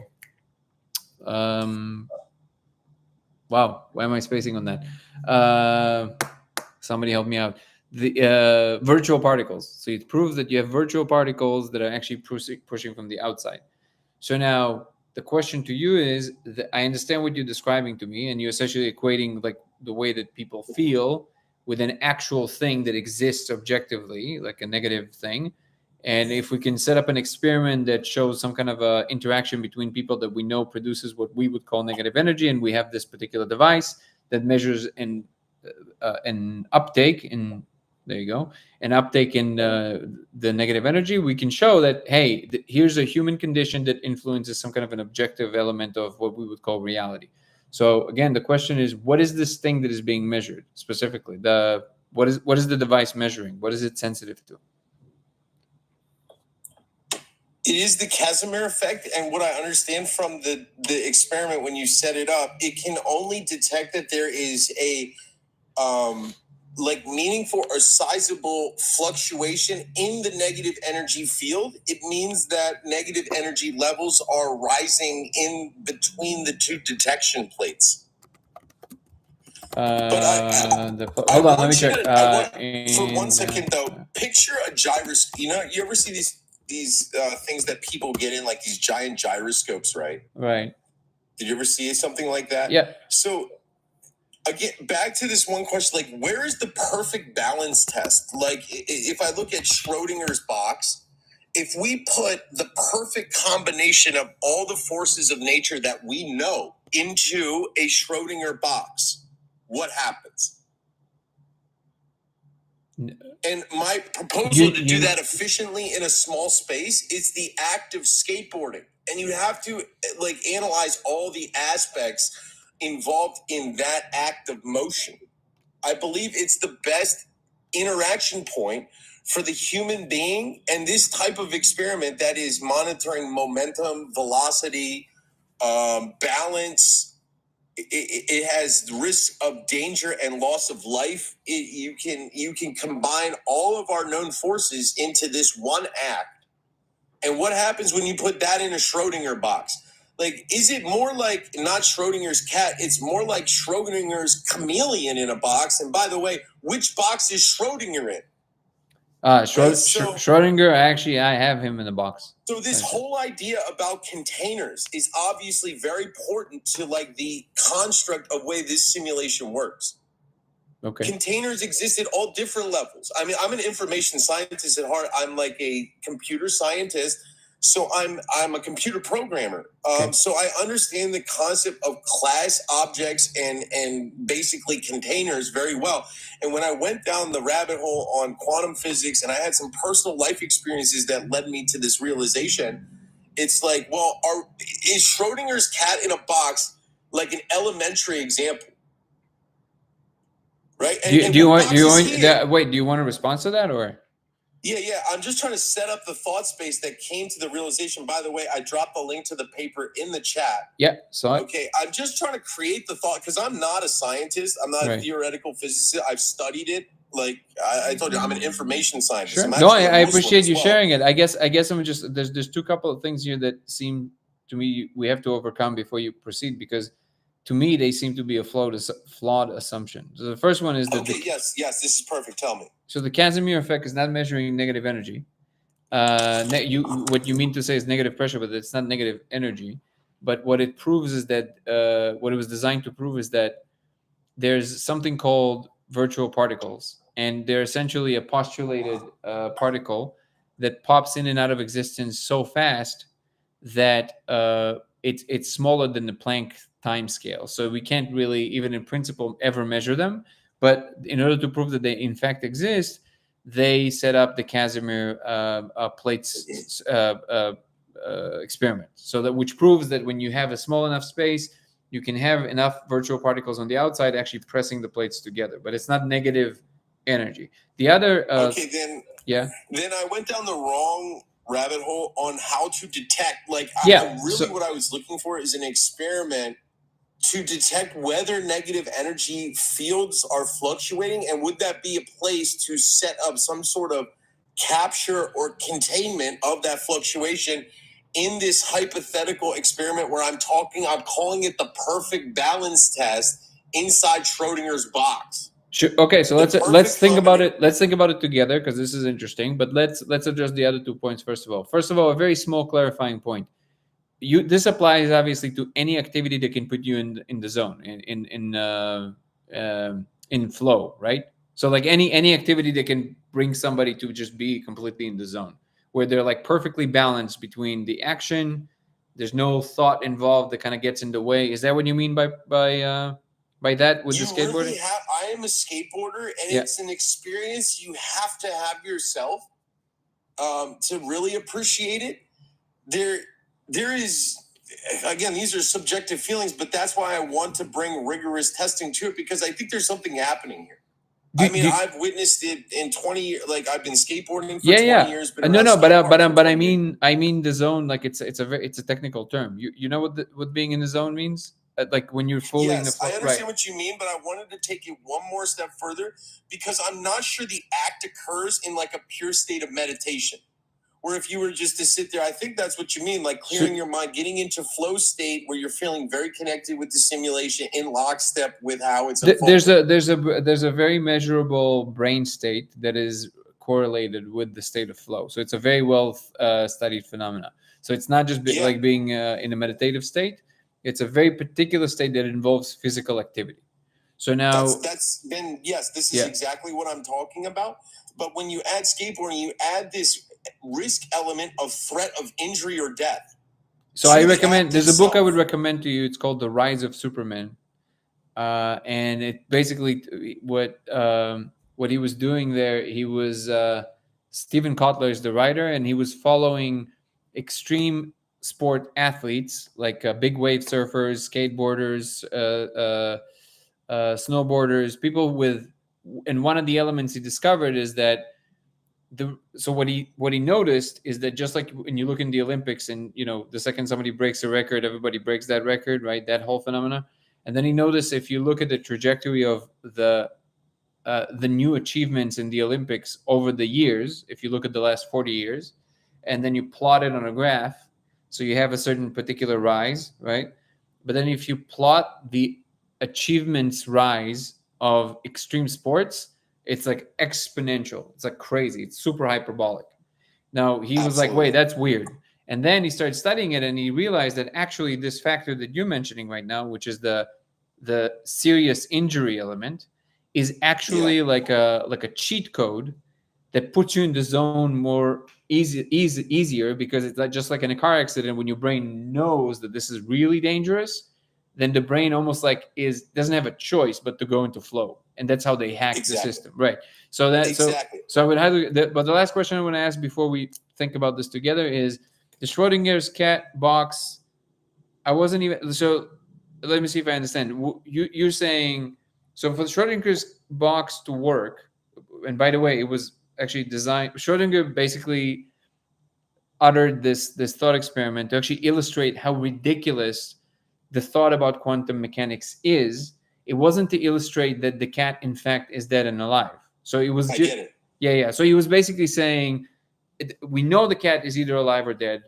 Wow, why am I spacing on that? Somebody help me out. The virtual particles. So it proves that you have virtual particles that are actually pushing from the outside. So now the question to you is that I understand what you're describing to me, and you're essentially equating like the way that people feel with an actual thing that exists objectively, like a negative thing. And if we can set up an experiment that shows some kind of interaction between people that we know produces what we would call negative energy, and we have this particular device that measures an uptake in, there you go, an uptake in the negative energy, we can show that, hey, here's a human condition that influences some kind of an objective element of what we would call reality. So again, the question is, what is this thing that is being measured specifically? What is the device measuring? What is it sensitive to? It is the Casimir effect, and what I understand from the experiment when you set it up, it can only detect that there is a meaningful or sizable fluctuation in the negative energy field. It means that negative energy levels are rising in between the two detection plates. Hold on, let me check. For 1 second though, picture a gyroscope. You ever see these things that people get in, like these giant gyroscopes, right? Right. Did you ever see something like that? Yeah. So again, back to this one question, like, where is the perfect balance test? Like, if I look at Schrodinger's box, if we put the perfect combination of all the forces of nature that we know into a Schrodinger box, what happens? And my proposal to do that efficiently in a small space, it's the act of skateboarding. And you have to analyze all the aspects involved in that act of motion. I believe it's the best interaction point for the human being, and this type of experiment that is monitoring momentum, velocity, balance. It has risk of danger and loss of life. You can combine all of our known forces into this one act. And what happens when you put that in a Schrodinger box? Like, is it more like not Schrodinger's cat? It's more like Schrodinger's chameleon in a box. And by the way, which box is Schrodinger in? Schrodinger, actually, I have him in the box. So this whole idea about containers is obviously very important to like the construct of way this simulation works. Okay. Containers exist at all different levels. I mean, I'm an information scientist at heart. I'm like a computer scientist. So I'm a computer programmer. Okay. So I understand the concept of class objects and basically containers very well. And when I went down the rabbit hole on quantum physics, and I had some personal life experiences that led me to this realization, it's like, well, is Schrodinger's cat in a box like an elementary example? Right? Do you want to respond to that, or? Yeah. I'm just trying to set up the thought space that came to the realization. By the way, I dropped the link to the paper in the chat. Yeah, saw it. Okay, I'm just trying to create the thought because I'm not a scientist. I'm not a theoretical physicist. I've studied it. Like I told you, I'm an information scientist. Sure. No, I appreciate you sharing it. I guess I'm just there's two couple of things here that seem to me we have to overcome before you proceed, because to me they seem to be a flawed assumption. So the first one is that yes, this is perfect. Tell me. So the Casimir effect is not measuring negative energy. What you mean to say is negative pressure, but it's not negative energy. But what it proves is that what it was designed to prove is that there's something called virtual particles, and they're essentially a postulated particle that pops in and out of existence so fast that it's smaller than the Planck time scale. So we can't really, even in principle, ever measure them. But in order to prove that they in fact exist, they set up the Casimir plates experiment. So that which proves that when you have a small enough space, you can have enough virtual particles on the outside actually pressing the plates together. But it's not negative energy. The other Then I went down the wrong rabbit hole on how to detect. Like, what I was looking for is an experiment to detect whether negative energy fields are fluctuating, and would that be a place to set up some sort of capture or containment of that fluctuation in this hypothetical experiment where I'm calling it the perfect balance test inside Schrodinger's box. Sure. Okay, so let's think about it. Let's think about it together, because this is interesting. But let's address the other 2 points first of all. First of all, a very small clarifying point. This applies obviously to any activity that can put you in the zone, in flow, right? So like any activity that can bring somebody to just be completely in the zone, where they're like perfectly balanced between the action. There's no thought involved that kind of gets in the way. Is that what you mean by that with the skateboarding? Really I am a skateboarder, and it's an experience you have to have yourself to really appreciate it. There is, again, these are subjective feelings, but that's why I want to bring rigorous testing to it, because I think there's something happening here. I've witnessed it in 20 years. Like, I've been skateboarding for 20 years. But I mean the zone. Like it's a technical term. You know what being in the zone means? Like when you're fully in the flow. I understand what you mean, but I wanted to take it one more step further, because I'm not sure the act occurs in like a pure state of meditation. Where if you were just to sit there, I think that's what you mean, like clearing your mind, getting into flow state where you're feeling very connected with the simulation in lockstep with how it's unfolding. There's a very measurable brain state that is correlated with the state of flow. So it's a very well studied phenomena. So it's not just like being in a meditative state. It's a very particular state that involves physical activity. So now this is exactly what I'm talking about. But when you add skateboarding, you add this risk element of threat of injury or death. So I recommend, there's a book I would recommend to you. It's called The Rise of Superman. And it basically, what he was doing there, he was, Stephen Kotler is the writer, and he was following extreme sport athletes, like big wave surfers, skateboarders, snowboarders, people with, and one of the elements he discovered is that so what he noticed is that just like when you look in the Olympics and the second somebody breaks a record, everybody breaks that record, right? That whole phenomena. And then he noticed if you look at the trajectory of the new achievements in the Olympics over the years, if you look at the last 40 years, and then you plot it on a graph, so you have a certain particular rise, right? But then if you plot the achievements rise of extreme sports, it's like exponential. It's like crazy. It's super hyperbolic. Now he was like, wait, that's weird. And then he started studying it and he realized that actually this factor that you're mentioning right now, which is the serious injury element, is actually like a cheat code that puts you in the zone more easier, because it's like, just like in a car accident, when your brain knows that this is really dangerous, then the brain almost like doesn't have a choice but to go into flow, and that's how they hack the system, right? So that so I would highly. But the last question I want to ask before we think about this together is the Schrodinger's cat box. I wasn't even so. Let me see if I understand. You're saying so for the Schrodinger's box to work, and by the way, it was actually designed. Schrodinger basically uttered this thought experiment to actually illustrate how ridiculous the thought about quantum mechanics is. It wasn't to illustrate that the cat in fact is dead and alive. So it was just yeah. So he was basically saying we know the cat is either alive or dead.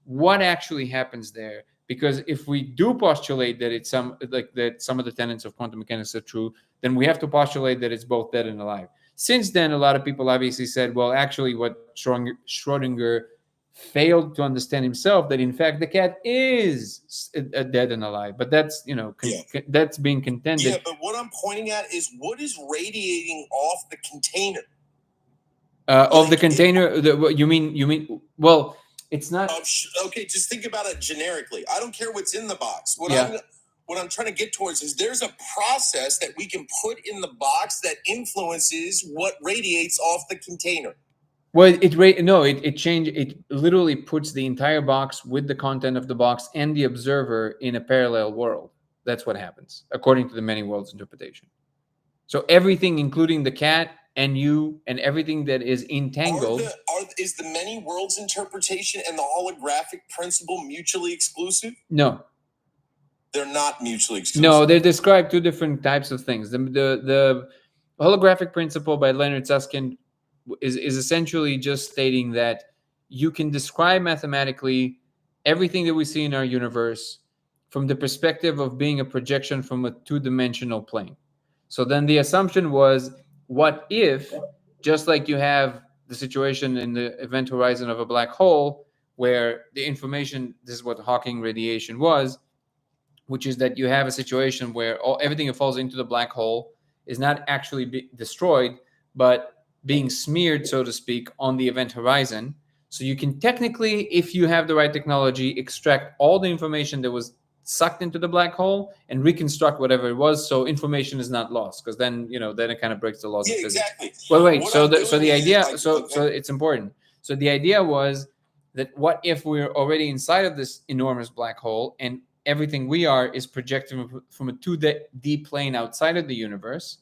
What actually happens there? Because if we do postulate that it's that some of the tenets of quantum mechanics are true, then we have to postulate that it's both dead and alive. Since then, a lot of people obviously said, well, actually, what Schrodinger failed to understand himself, that in fact the cat is dead and alive. But that's that's being contended. Yeah, but what I'm pointing at is what is radiating off the container. Of the container, you mean? Well, it's not. Okay, just think about it generically. I don't care what's in the box. What I'm trying to get towards is there's a process that we can put in the box that influences what radiates off the container. Well, it literally puts the entire box with the content of the box and the observer in a parallel world. That's what happens, according to the many worlds interpretation. So everything, including the cat and you and everything that is entangled. Is the many worlds interpretation and the holographic principle mutually exclusive? No. They're not mutually exclusive. No, they describe two different types of things. The holographic principle by Leonard Susskind is essentially just stating that you can describe mathematically everything that we see in our universe from the perspective of being a projection from a two-dimensional plane. So then the assumption was, what if, just like you have the situation in the event horizon of a black hole, where the information, this is what Hawking radiation was, which is that you have a situation where everything that falls into the black hole is not actually destroyed, but being smeared, so to speak, on the event horizon. So you can technically, if you have the right technology, extract all the information that was sucked into the black hole and reconstruct whatever it was, so information is not lost, because then then it kind of breaks the laws of physics. Exactly. Well, wait. So the idea, so it's important. So the idea was that what if we're already inside of this enormous black hole and everything we are is projected from a 2D plane outside of the universe?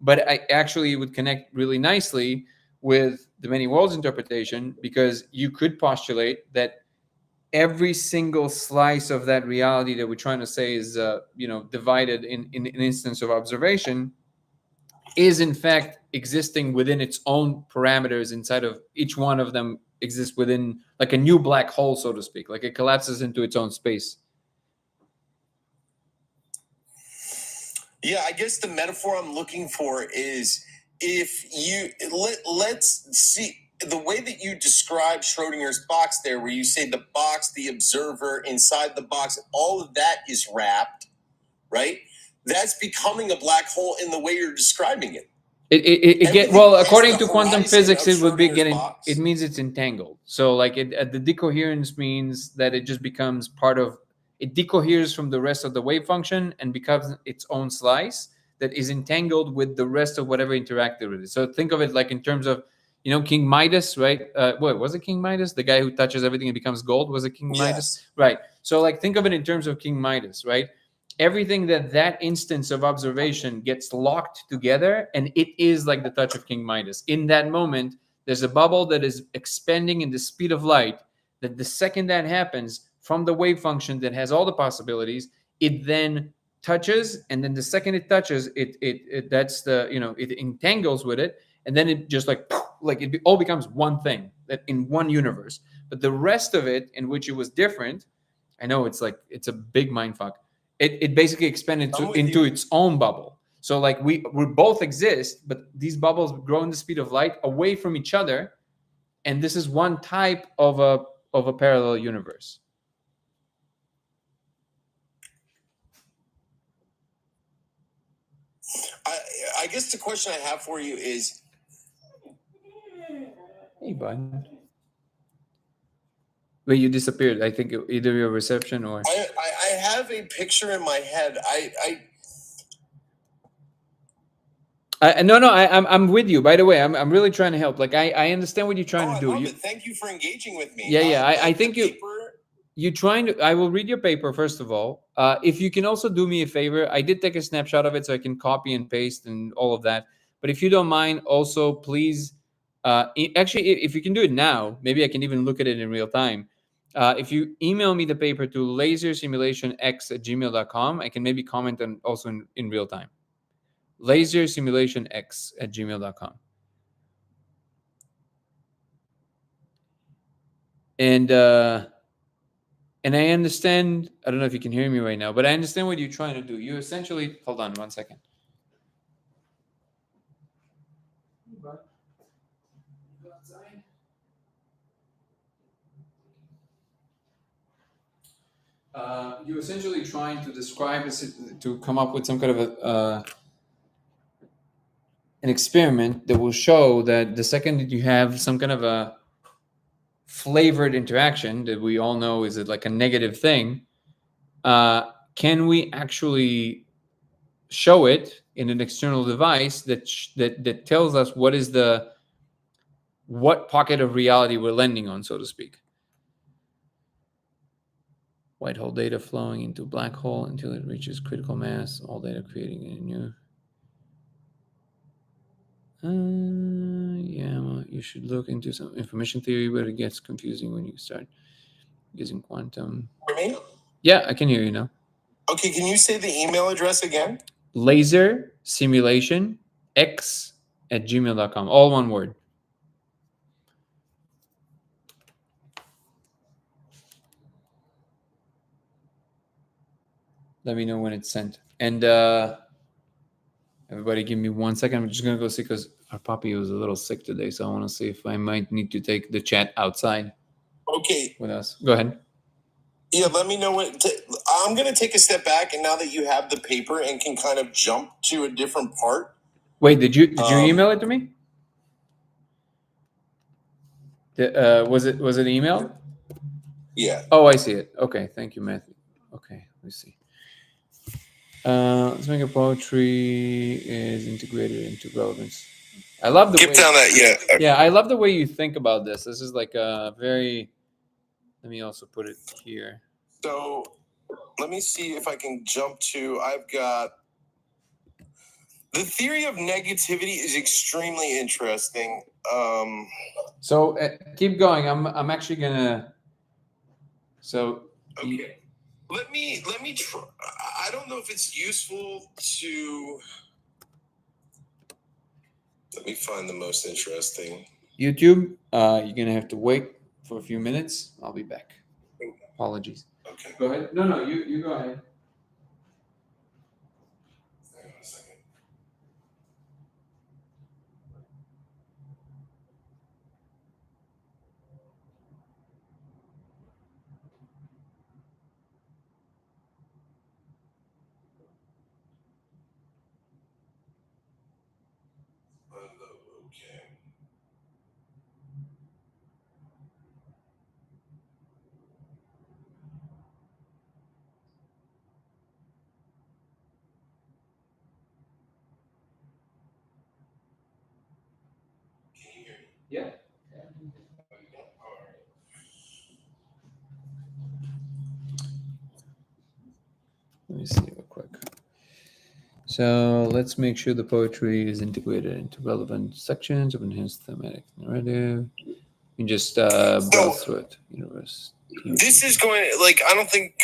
But I actually would connect really nicely with the many worlds interpretation, because you could postulate that every single slice of that reality that we're trying to say is divided in an instance of observation is in fact existing within its own parameters. Inside of each one of them exists within like a new black hole, so to speak, like it collapses into its own space. Yeah, I guess the metaphor I'm looking for is if you let's see the way that you describe Schrodinger's box there, where you say the box, the observer inside the box, all of that is wrapped, right? That's becoming a black hole in the way you're describing it. According to quantum physics, it would be it means it's entangled. So like the decoherence means that it just becomes part of, it decoheres from the rest of the wave function and becomes its own slice that is entangled with the rest of whatever interacted with it. So think of it like in terms of, You know, King Midas, right? What was it? King Midas, the guy who touches everything and becomes gold. Was it King Midas? Yes. Right. So, like, think of it in terms of King Midas, right? Everything that instance of observation gets locked together, and it is like the touch of King Midas. In that moment, there's a bubble that is expanding in the speed of light. That the second that happens, from the wave function that has all the possibilities, it then touches, and then the second it touches, it that's the it entangles with it, and then it just like it all becomes one thing that in one universe. But the rest of it, in which it was different, I know it's like it's a big mind fuck. It basically expanded into its own bubble. So like we both exist, but these bubbles grow in the speed of light away from each other, and this is one type of a parallel universe. I guess the question I have for you is, hey bud, wait, you disappeared. I think either your reception or I have a picture in my head. no, I'm with you. By the way, I'm really trying to help. Like I understand what you're trying to do. Love it. Thank you for engaging with me. Yeah. I think you're trying to. I will read your paper first of all. If you can also do me a favor, I did take a snapshot of it, so I can copy and paste and all of that. But if you don't mind, also please, actually, if you can do it now, maybe I can even look at it in real time. If you email me the paper to lasersimulationx@gmail.com, I can maybe comment on also in real time. lasersimulationx@gmail.com. And I understand, I don't know if you can hear me right now, but I understand what you're trying to do. You essentially, hold on 1 second. You're essentially trying to describe to come up with some kind of an experiment that will show that the second that you have some kind of a flavored interaction that we all know is like a negative thing, can we actually show it in an external device that tells us what pocket of reality we're landing on, so to speak. White hole data flowing into black hole until it reaches critical mass, all data creating a new. Yeah, well, you should look into some information theory, but it gets confusing when you start using quantum. Me? Yeah, I can hear you now. Okay, can you say the email address again? lasersimulationx@gmail.com. All one word. Let me know when it's sent. And everybody give me 1 second. I'm just going to go see because our puppy was a little sick today. So I want to see if I might need to take the chat outside. Okay. With us. Go ahead. Yeah, let me know when. I'm going to take a step back. And now that you have the paper and can kind of jump to a different part. Wait, did you email it to me? Was it emailed? Yeah. Oh, I see it. Okay, thank you, Matthew. Okay, let's see. Let's make a poetry is integrated into relevance. I love the Skip down that, yeah. Yeah, I love the way you think about this. This is like a very. Let me also put it here. So, let me see if I can jump to. I've got. The theory of negativity is extremely interesting. So keep going. I'm actually gonna. So. Okay. Let me try. I don't know if it's useful to. Let me find the most interesting. YouTube, you're gonna have to wait for a few minutes. I'll be back. Apologies. Okay. Go ahead. No, you go ahead. Hang on a second. Okay. me see real quick. So let's make sure the poetry is integrated into relevant sections of enhanced thematic narrative. You just browse through it. Universe. This is going like I don't think.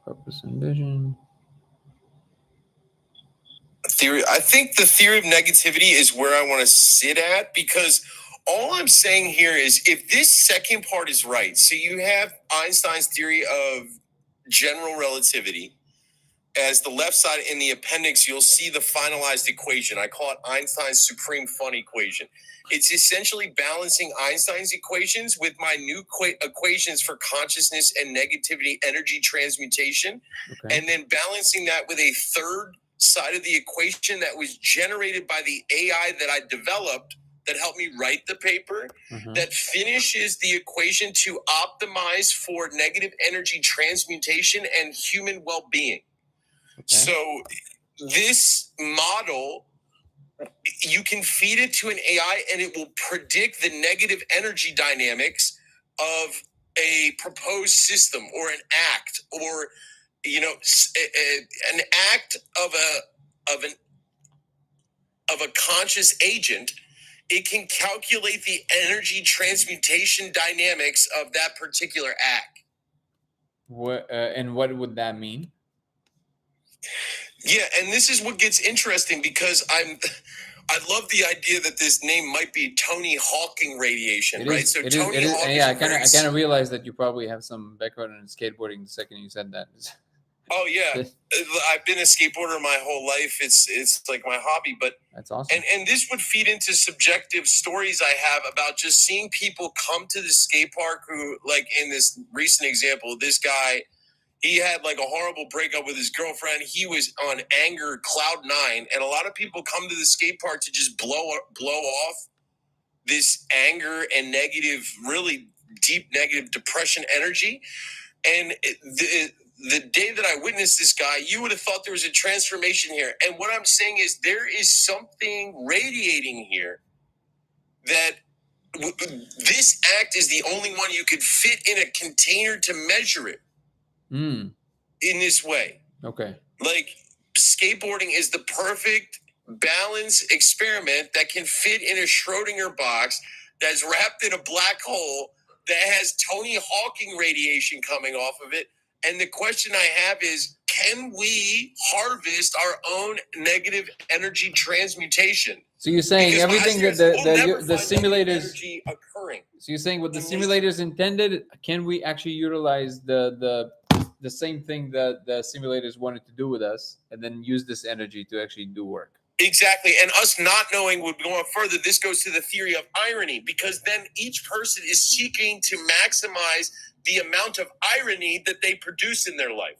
Purpose and vision. Theory. I think the theory of negativity is where I want to sit at, because all I'm saying here is if this second part is right, so you have Einstein's theory of general relativity. As the left side in the appendix, you'll see the finalized equation. I call it Einstein's supreme fun equation. It's essentially balancing Einstein's equations with my new equations for consciousness and negativity energy transmutation, and then balancing that with a third side of the equation that was generated by the AI that I developed that helped me write the paper, that finishes the equation to optimize for negative energy transmutation and human well-being. So this model, you can feed it to an AI and it will predict the negative energy dynamics of a proposed system or an act, or an act of a conscious agent. It can calculate the energy transmutation dynamics of that particular act. And what would that mean? Yeah, and this is what gets interesting, because I love the idea that this name might be Tony Hawking radiation, right? So Tony Hawking. Yeah, I kind of realized that you probably have some background in skateboarding the second you said that. Oh yeah, I've been a skateboarder my whole life. It's like my hobby, but that's awesome. And this would feed into subjective stories I have about just seeing people come to the skate park who, like in this recent example, this guy. He had like a horrible breakup with his girlfriend. He was on anger cloud 9, and a lot of people come to the skate park to just blow off this anger and negative, really deep negative depression energy. And the day that I witnessed this guy, you would have thought there was a transformation here. And what I'm saying is there is something radiating here that this act is the only one you could fit in a container to measure it. In this way. Okay. Like skateboarding is the perfect balance experiment that can fit in a Schrodinger box that's wrapped in a black hole that has Tony Hawking radiation coming off of it. And the question I have is, can we harvest our own negative energy transmutation? So you're saying because everything that the simulators occurring. So you're saying what the simulators intended, can we actually utilize the same thing that the simulators wanted to do with us, and then use this energy to actually do work? Exactly. And us not knowing would go on further. This goes to the theory of irony, because then each person is seeking to maximize the amount of irony that they produce in their life.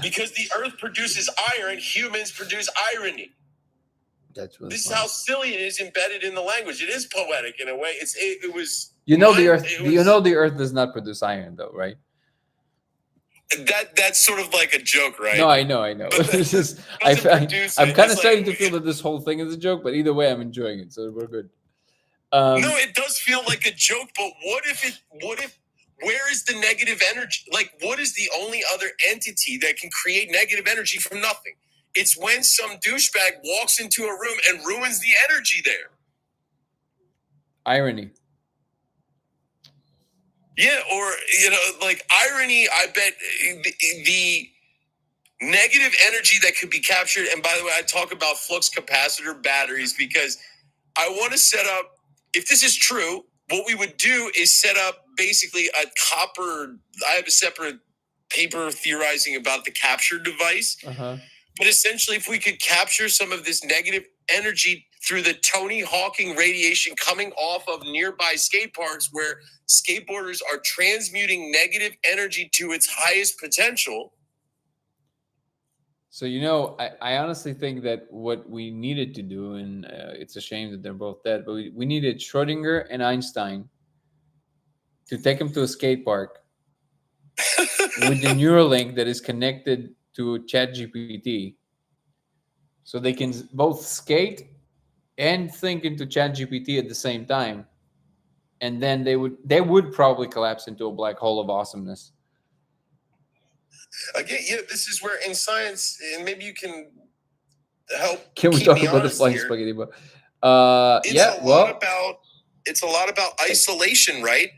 Because the earth produces iron, humans produce irony. That's really this fun. Is how silly it is embedded in the language. It is poetic in a way. It was. The earth. The earth does not produce iron, though, right? That's sort of like a joke, right? No, I know. It's just, I'm kind of starting to feel that this whole thing is a joke, but either way, I'm enjoying it, so we're good. No, it does feel like a joke, but what if where is the negative energy? Like, what is the only other entity that can create negative energy from nothing? It's when some douchebag walks into a room and ruins the energy there. Irony. Yeah, or, like irony, I bet the negative energy that could be captured. And by the way, I talk about flux capacitor batteries because I want to set up, if this is true, what we would do is set up basically a copper. I have a separate paper theorizing about the capture device. But essentially, if we could capture some of this negative energy through the Tony Hawking radiation coming off of nearby skate parks where skateboarders are transmuting negative energy to its highest potential. So, I honestly think that what we needed to do, and it's a shame that they're both dead, but we needed Schrodinger and Einstein to take them to a skate park with the Neuralink that is connected to ChatGPT, so they can both skate and think into ChatGPT at the same time, and then they would probably collapse into a black hole of awesomeness. Again, yeah, this is where in science, and maybe you can help. Can we keep talk me about the honest flying here. spaghetti? But It's a lot about isolation, right?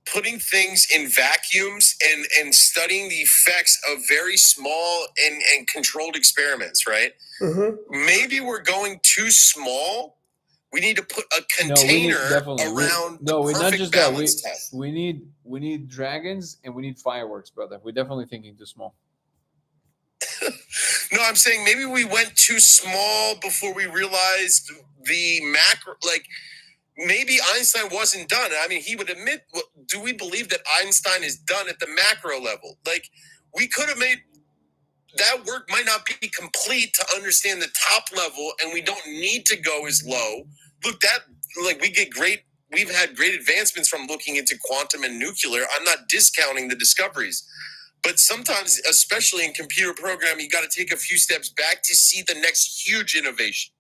Putting things in vacuums and studying the effects of very small and controlled experiments, right? Maybe we're going too small. We need to put a container around the perfect balance test. We need dragons and we need fireworks, brother. We're definitely thinking too small. No, I'm saying maybe we went too small before we realized the macro. Like maybe Einstein wasn't done. I mean, he would admit. Do we believe that Einstein is done at the macro level? Like we could have made that work. Might not be complete to understand the top level, and we don't need to go as low. Look, that like we've had great advancements from looking into quantum and nuclear. I'm not discounting the discoveries. But sometimes, especially in computer programming, you got to take a few steps back to see the next huge innovation.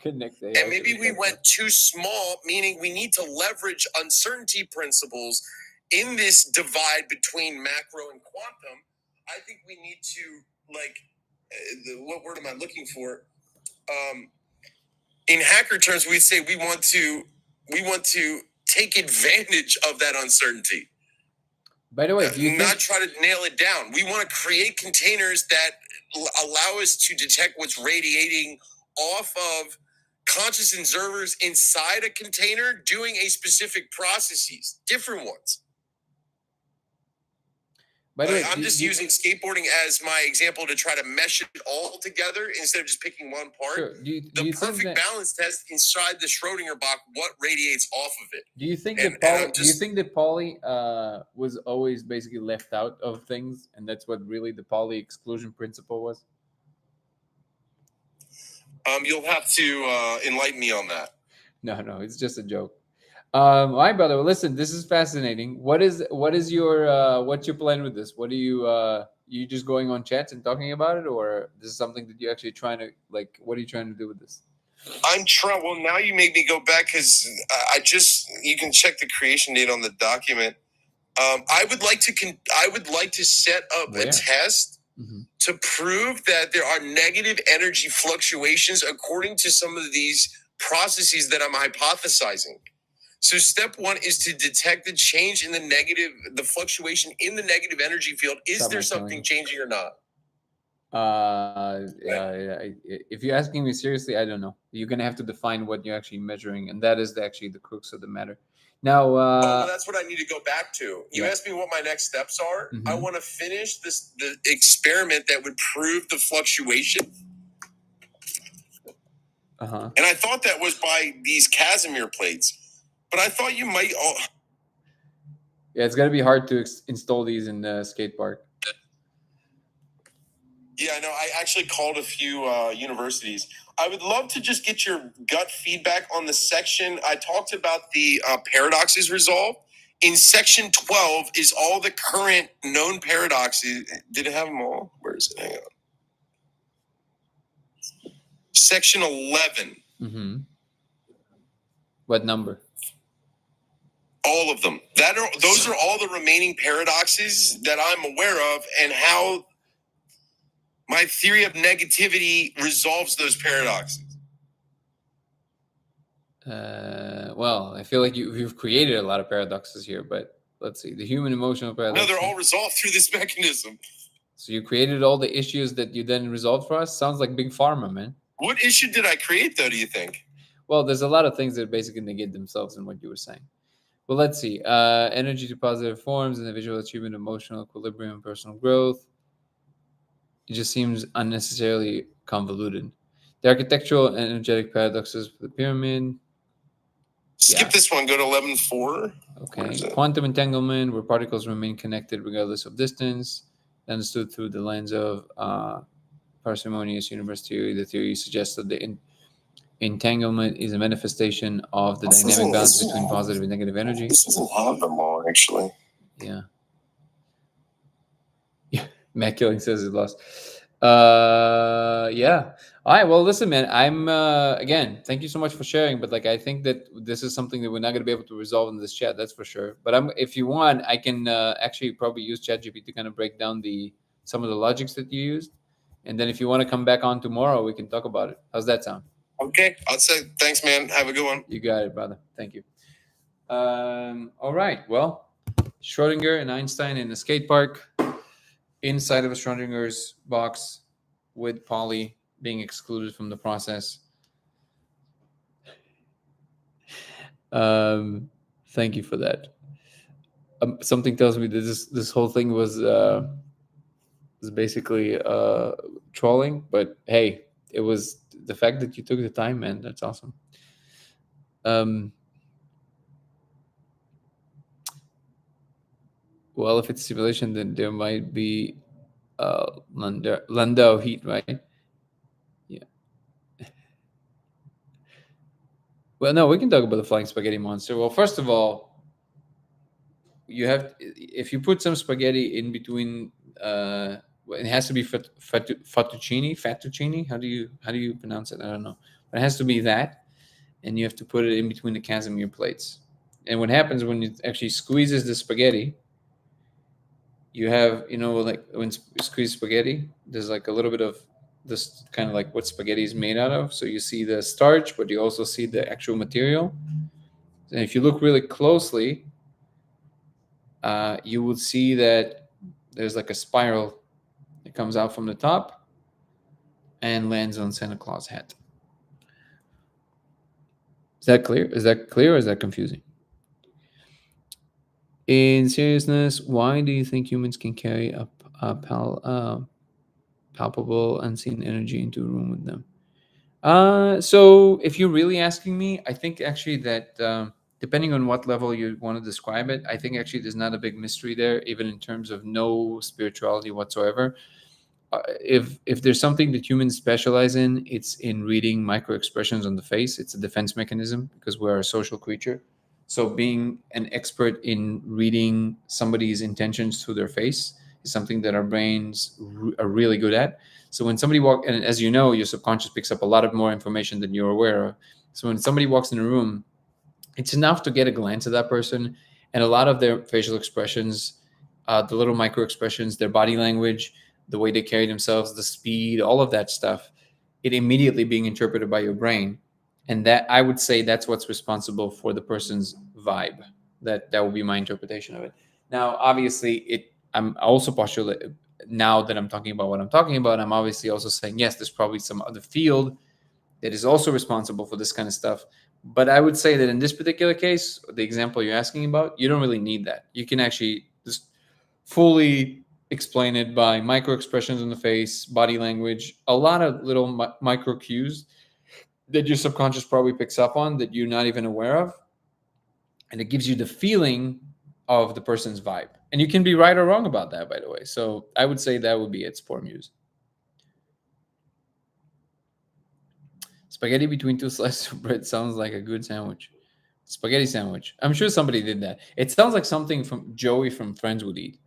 And maybe we went too small, meaning we need to leverage uncertainty principles in this divide between macro and quantum. I think we need to, what word am I looking for? In hacker terms, we'd say we want to take advantage of that uncertainty. By the way, not try to nail it down. We want to create containers that allow us to detect what's radiating off of conscious observers inside a container doing a specific processes, different ones. By the way, I'm just using skateboarding as my example to try to mesh it all together instead of just picking one part. Sure. The perfect balance test inside the Schrodinger box, what radiates off of it. Do you think that Pauli was always basically left out of things, and that's what really the Pauli exclusion principle was? You'll have to enlighten me on that. No, it's just a joke. All right, brother. Well, listen, this is fascinating. What is your what's your plan with this? What are you just going on chats and talking about it, or this is something that you actually trying to like? What are you trying to do with this? I'm trying. Well, now you made me go back because you can check the creation date on the document. I would like to set up a test to prove that there are negative energy fluctuations according to some of these processes that I'm hypothesizing. So step one is to detect the change in the fluctuation in the negative energy field. Is there something changing or not? If you're asking me seriously, I don't know. You're going to have to define what you're actually measuring, and that is actually the crux of the matter. Now, well, that's what I need to go back to. You asked me what my next steps are. I want to finish the experiment that would prove the fluctuation. And I thought that was by these Casimir plates. But I thought you might. Yeah, it's gonna be hard to install these in the skate park. Yeah, no, I actually called a few universities. I would love to just get your gut feedback on the section. I talked about the paradoxes resolved. In section 12 is all the current known paradoxes. Did it have them all? Where is it? Hang on. Section 11. What number? All of them. Those are all the remaining paradoxes that I'm aware of, and how my theory of negativity resolves those paradoxes. Well, I feel like you've created a lot of paradoxes here, but let's see. The human emotional paradox. No, they're all resolved through this mechanism. So you created all the issues that you then resolved for us? Sounds like Big Pharma, man. What issue did I create, though, do you think? Well, there's a lot of things that basically negate themselves in what you were saying. Well, let's see. Energy to positive forms, individual achievement, emotional equilibrium, personal growth. It just seems unnecessarily convoluted. The architectural and energetic paradoxes for the pyramid. Skip this one. Go to 11.4. Okay. Quantum entanglement, where particles remain connected regardless of distance. Understood through the lens of parsimonious universe theory. The theory suggests that the entanglement is a manifestation of the dynamic balance between positive and negative energy. This isn't one of them all, actually. Yeah. Matt Killing says it lost. Yeah, Yeah. All right. Well, listen, man. I'm again. Thank you so much for sharing. But like, I think that this is something that we're not going to be able to resolve in this chat. That's for sure. But if you want, I can actually probably use ChatGPT to kind of break down the some of the logics that you used, and then if you want to come back on tomorrow, we can talk about it. How's that sound? Okay, I'd say thanks, man. Have a good one. You got it, brother. Thank you. All right. Well, Schrodinger and Einstein in the skate park, inside of a Schrodinger's box, with Polly being excluded from the process. Thank you for that. Something tells me that this whole thing was basically trolling, but hey, it was the fact that you took the time, man. That's awesome. Well, if it's simulation, then there might be Landau heat, right? Yeah. Well, no, we can talk about the flying spaghetti monster. Well, first of all, you have if you put some spaghetti in between, it has to be fettuccine. How do you pronounce it? I don't know, but it has to be that, and you have to put it in between the Casimir plates. And what happens when it actually squeezes the spaghetti, you have, like when you squeeze spaghetti, there's like a little bit of this kind of like what spaghetti is made out of. So you see the starch, but you also see the actual material. And if you look really closely, you will see that there's like a spiral that comes out from the top and lands on Santa Claus hat. Is that clear? Or is that confusing? In seriousness, why do you think humans can carry a palpable, unseen energy into a room with them? So if you're really asking me, I think actually that depending on what level you want to describe it, I think actually there's not a big mystery there, even in terms of no spirituality whatsoever. If there's something that humans specialize in, it's in reading micro expressions on the face. It's a defense mechanism because we're a social creature. So being an expert in reading somebody's intentions through their face is something that our brains are really good at. So when somebody walks, and as you know, your subconscious picks up a lot of more information than you're aware of. So when somebody walks in a room, it's enough to get a glance at that person, and a lot of their facial expressions, the little micro expressions, their body language, the way they carry themselves, the speed, all of that stuff, it immediately being interpreted by your brain. And that, I would say, that's what's responsible for the person's vibe. That would be my interpretation of it. Now, obviously, I'm also postulate now that I'm talking about what I'm talking about. I'm obviously also saying yes, there's probably some other field that is also responsible for this kind of stuff. But I would say that in this particular case, the example you're asking about, you don't really need that. You can actually just fully explain it by micro expressions on the face, body language, a lot of little micro cues that your subconscious probably picks up on that you're not even aware of. And it gives you the feeling of the person's vibe. And you can be right or wrong about that, by the way. So I would say that would be it, Spore Muse. Spaghetti between two slices of bread sounds like a good sandwich. Spaghetti sandwich. I'm sure somebody did that. It sounds like something from Joey from Friends would eat.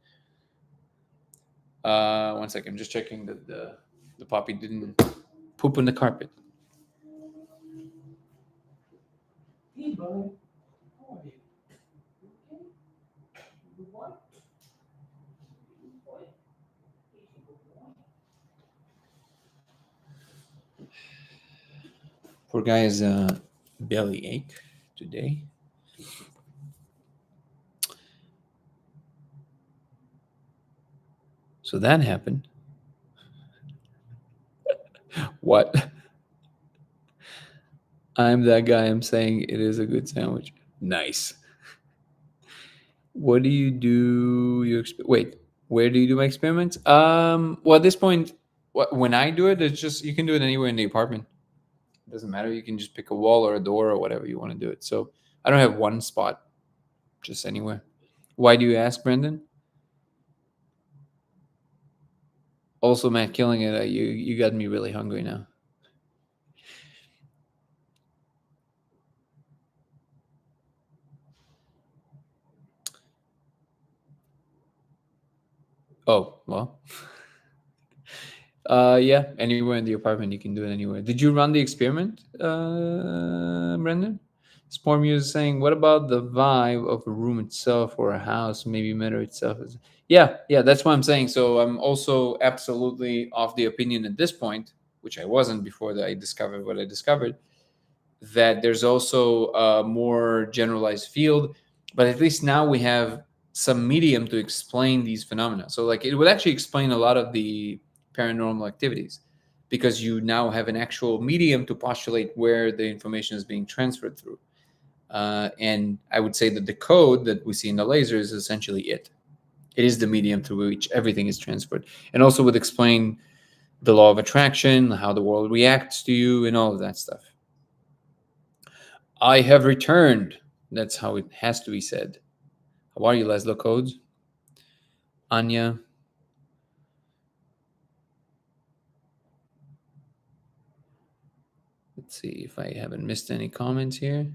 1 second. I'm just checking that the puppy didn't poop on the carpet. Hey, buddy. How are you? Okay? You what? Poor guy has a belly ache today. So that happened. What? I'm that guy. I'm saying it is a good sandwich. Nice. What do you do? Wait. Where do you do my experiments? Well, at this point, when I do it, it's just you can do it anywhere in the apartment. It doesn't matter. You can just pick a wall or a door or whatever you want to do it. So I don't have one spot, just anywhere. Why do you ask, Brendan? Also, Matt, killing it. You got me really hungry now. Oh well. Yeah, anywhere in the apartment. You can do it anywhere. Did you run the experiment, Brendan? Spormuse is saying, what about the vibe of a room itself or a house? Maybe matter itself is. Yeah, that's what I'm saying. So I'm also absolutely of the opinion at this point, which I wasn't before that I discovered what I discovered, that there's also a more generalized field, but at least now we have some medium to explain these phenomena. So like it would actually explain a lot of the paranormal activities because you now have an actual medium to postulate where the information is being transferred through. And I would say that the code that we see in the laser is essentially it. It is the medium through which everything is transferred, and also would explain the law of attraction, how the world reacts to you, and all of that stuff. I have returned. That's how it has to be said. How are you, Laszlo Codes? Anya? Let's see if I haven't missed any comments here.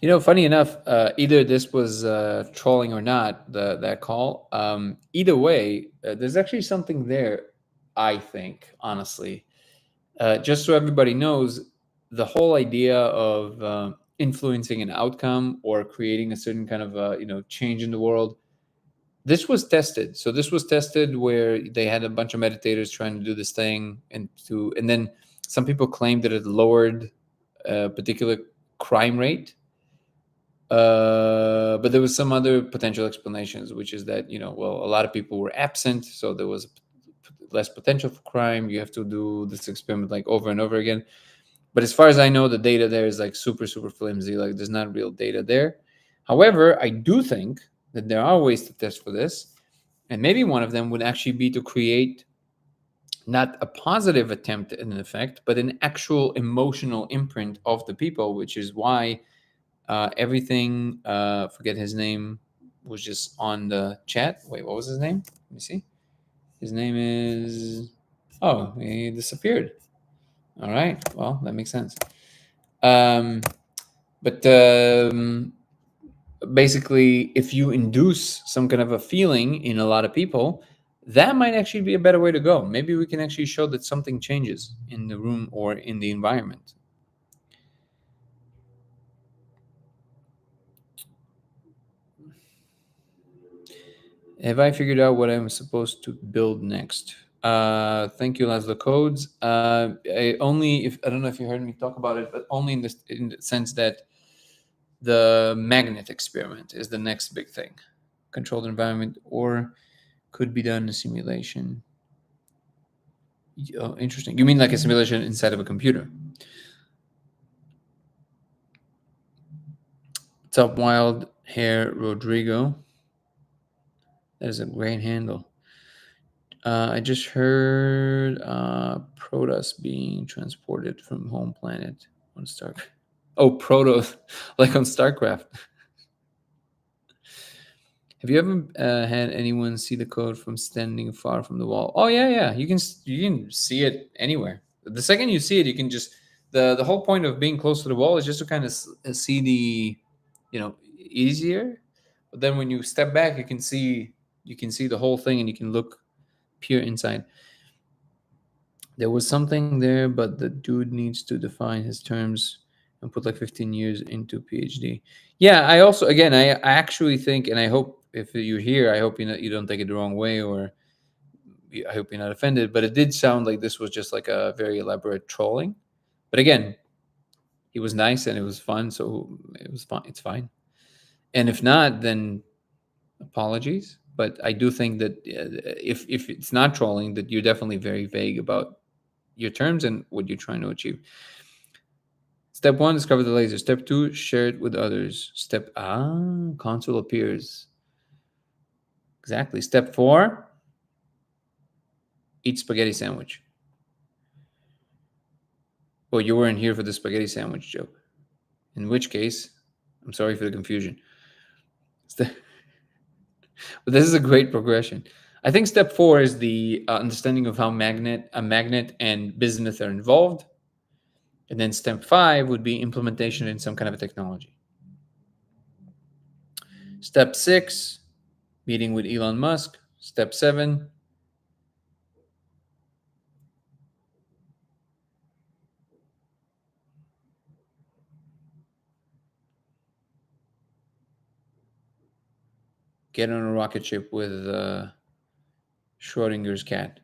You know, funny enough, either this was trolling or not, that call. Either way, there's actually something there, I think, honestly. Just so everybody knows, the whole idea of influencing an outcome or creating a certain kind of change in the world, this was tested. So this was tested where they had a bunch of meditators trying to do this thing, and then some people claimed that it lowered a particular crime rate. But there was some other potential explanations, which is that a lot of people were absent, so there was less potential for crime. You have to do this experiment like over and over again. But as far as I know, the data there is like super, super flimsy. Like there's not real data there. However, I do think that there are ways to test for this. And maybe one of them would actually be to create not a positive attempt at an effect, but an actual emotional imprint of the people, which is why everything, forget his name, was just on the chat. Wait, what was his name? Let me see. His name is. Oh, he disappeared. All right. Well, that makes sense. But basically, if you induce some kind of a feeling in a lot of people, that might actually be a better way to go. Maybe we can actually show that something changes in the room or in the environment. Have I figured out what I'm supposed to build next? Thank you, Laszlo Codes. I don't know if you heard me talk about it, but only in the sense that the magnet experiment is the next big thing. Controlled environment, or could be done in a simulation. Oh, interesting. You mean like a simulation inside of a computer? What's up, Wild Hair Rodrigo? That is a great handle. I just heard Protoss being transported from home planet on Star. Oh, Protoss, like on StarCraft. Have you ever had anyone see the code from standing far from the wall? Oh yeah. You can see it anywhere. The second you see it, you can just the whole point of being close to the wall is just to kind of see the, easier. But then when you step back, you can see the whole thing, and you can look pure inside. There was something there, but the dude needs to define his terms and put like 15 years into PhD. Yeah, I also, again, I actually think, and I hope if you're here, I hope you don't take it the wrong way, or I hope you're not offended, but it did sound like this was just like a very elaborate trolling. But again, he was nice and it was fun, so it was fine. It's fine. And if not, then apologies. But I do think that if it's not trolling, that you're definitely very vague about your terms and what you're trying to achieve. Step 1, discover the laser. Step 2, share it with others. Console appears. Exactly. Step 4, eat spaghetti sandwich. Well, you weren't here for the spaghetti sandwich joke. In which case, I'm sorry for the confusion. But this is a great progression. I think step 4 is the understanding of how a magnet and bismuth are involved. And then step 5 would be implementation in some kind of a technology. Step 6, meeting with Elon Musk. Step 7, get on a rocket ship with Schrodinger's cat.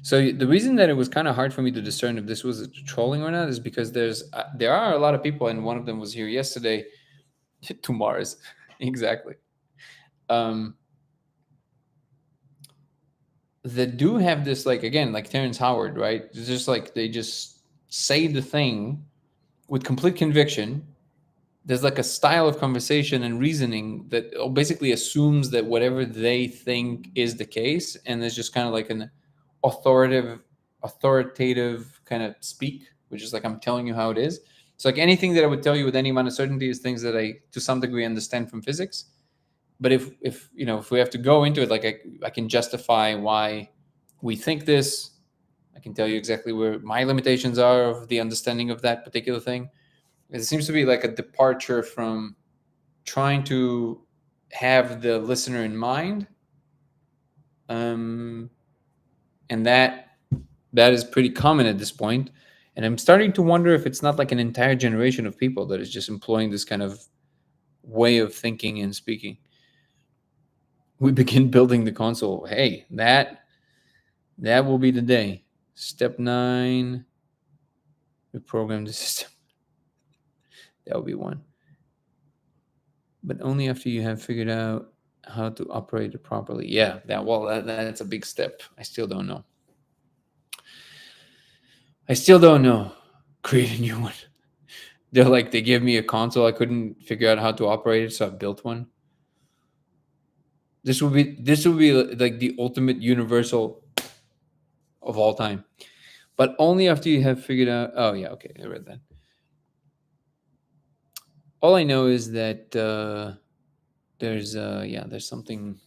So the reason that it was kind of hard for me to discern if this was trolling or not is because there are a lot of people, and one of them was here yesterday to Mars. Exactly. That do have this, like, again, like Terrence Howard, right? It's just like they just say the thing with complete conviction. There's like a style of conversation and reasoning that basically assumes that whatever they think is the case, and there's just kind of like an authoritative kind of speak, which is like, I'm telling you how it is. So like anything that I would tell you with any amount of certainty is things that I to some degree understand from physics. But if we have to go into it, like I can justify why we think this. I can tell you exactly where my limitations are of the understanding of that particular thing. It seems to be like a departure from trying to have the listener in mind, and that is pretty common at this point. And I'm starting to wonder if it's not like an entire generation of people that is just employing this kind of way of thinking and speaking. We begin building the console. Hey, that will be the day. Step 9, reprogram the system. That will be one. But only after you have figured out how to operate it properly. Yeah, that's a big step. I still don't know. Create a new one. They gave me a console. I couldn't figure out how to operate it, so I built one. This will be like the ultimate universal of all time. But only after you have figured out. Oh yeah, okay, I read that. All I know is that there's something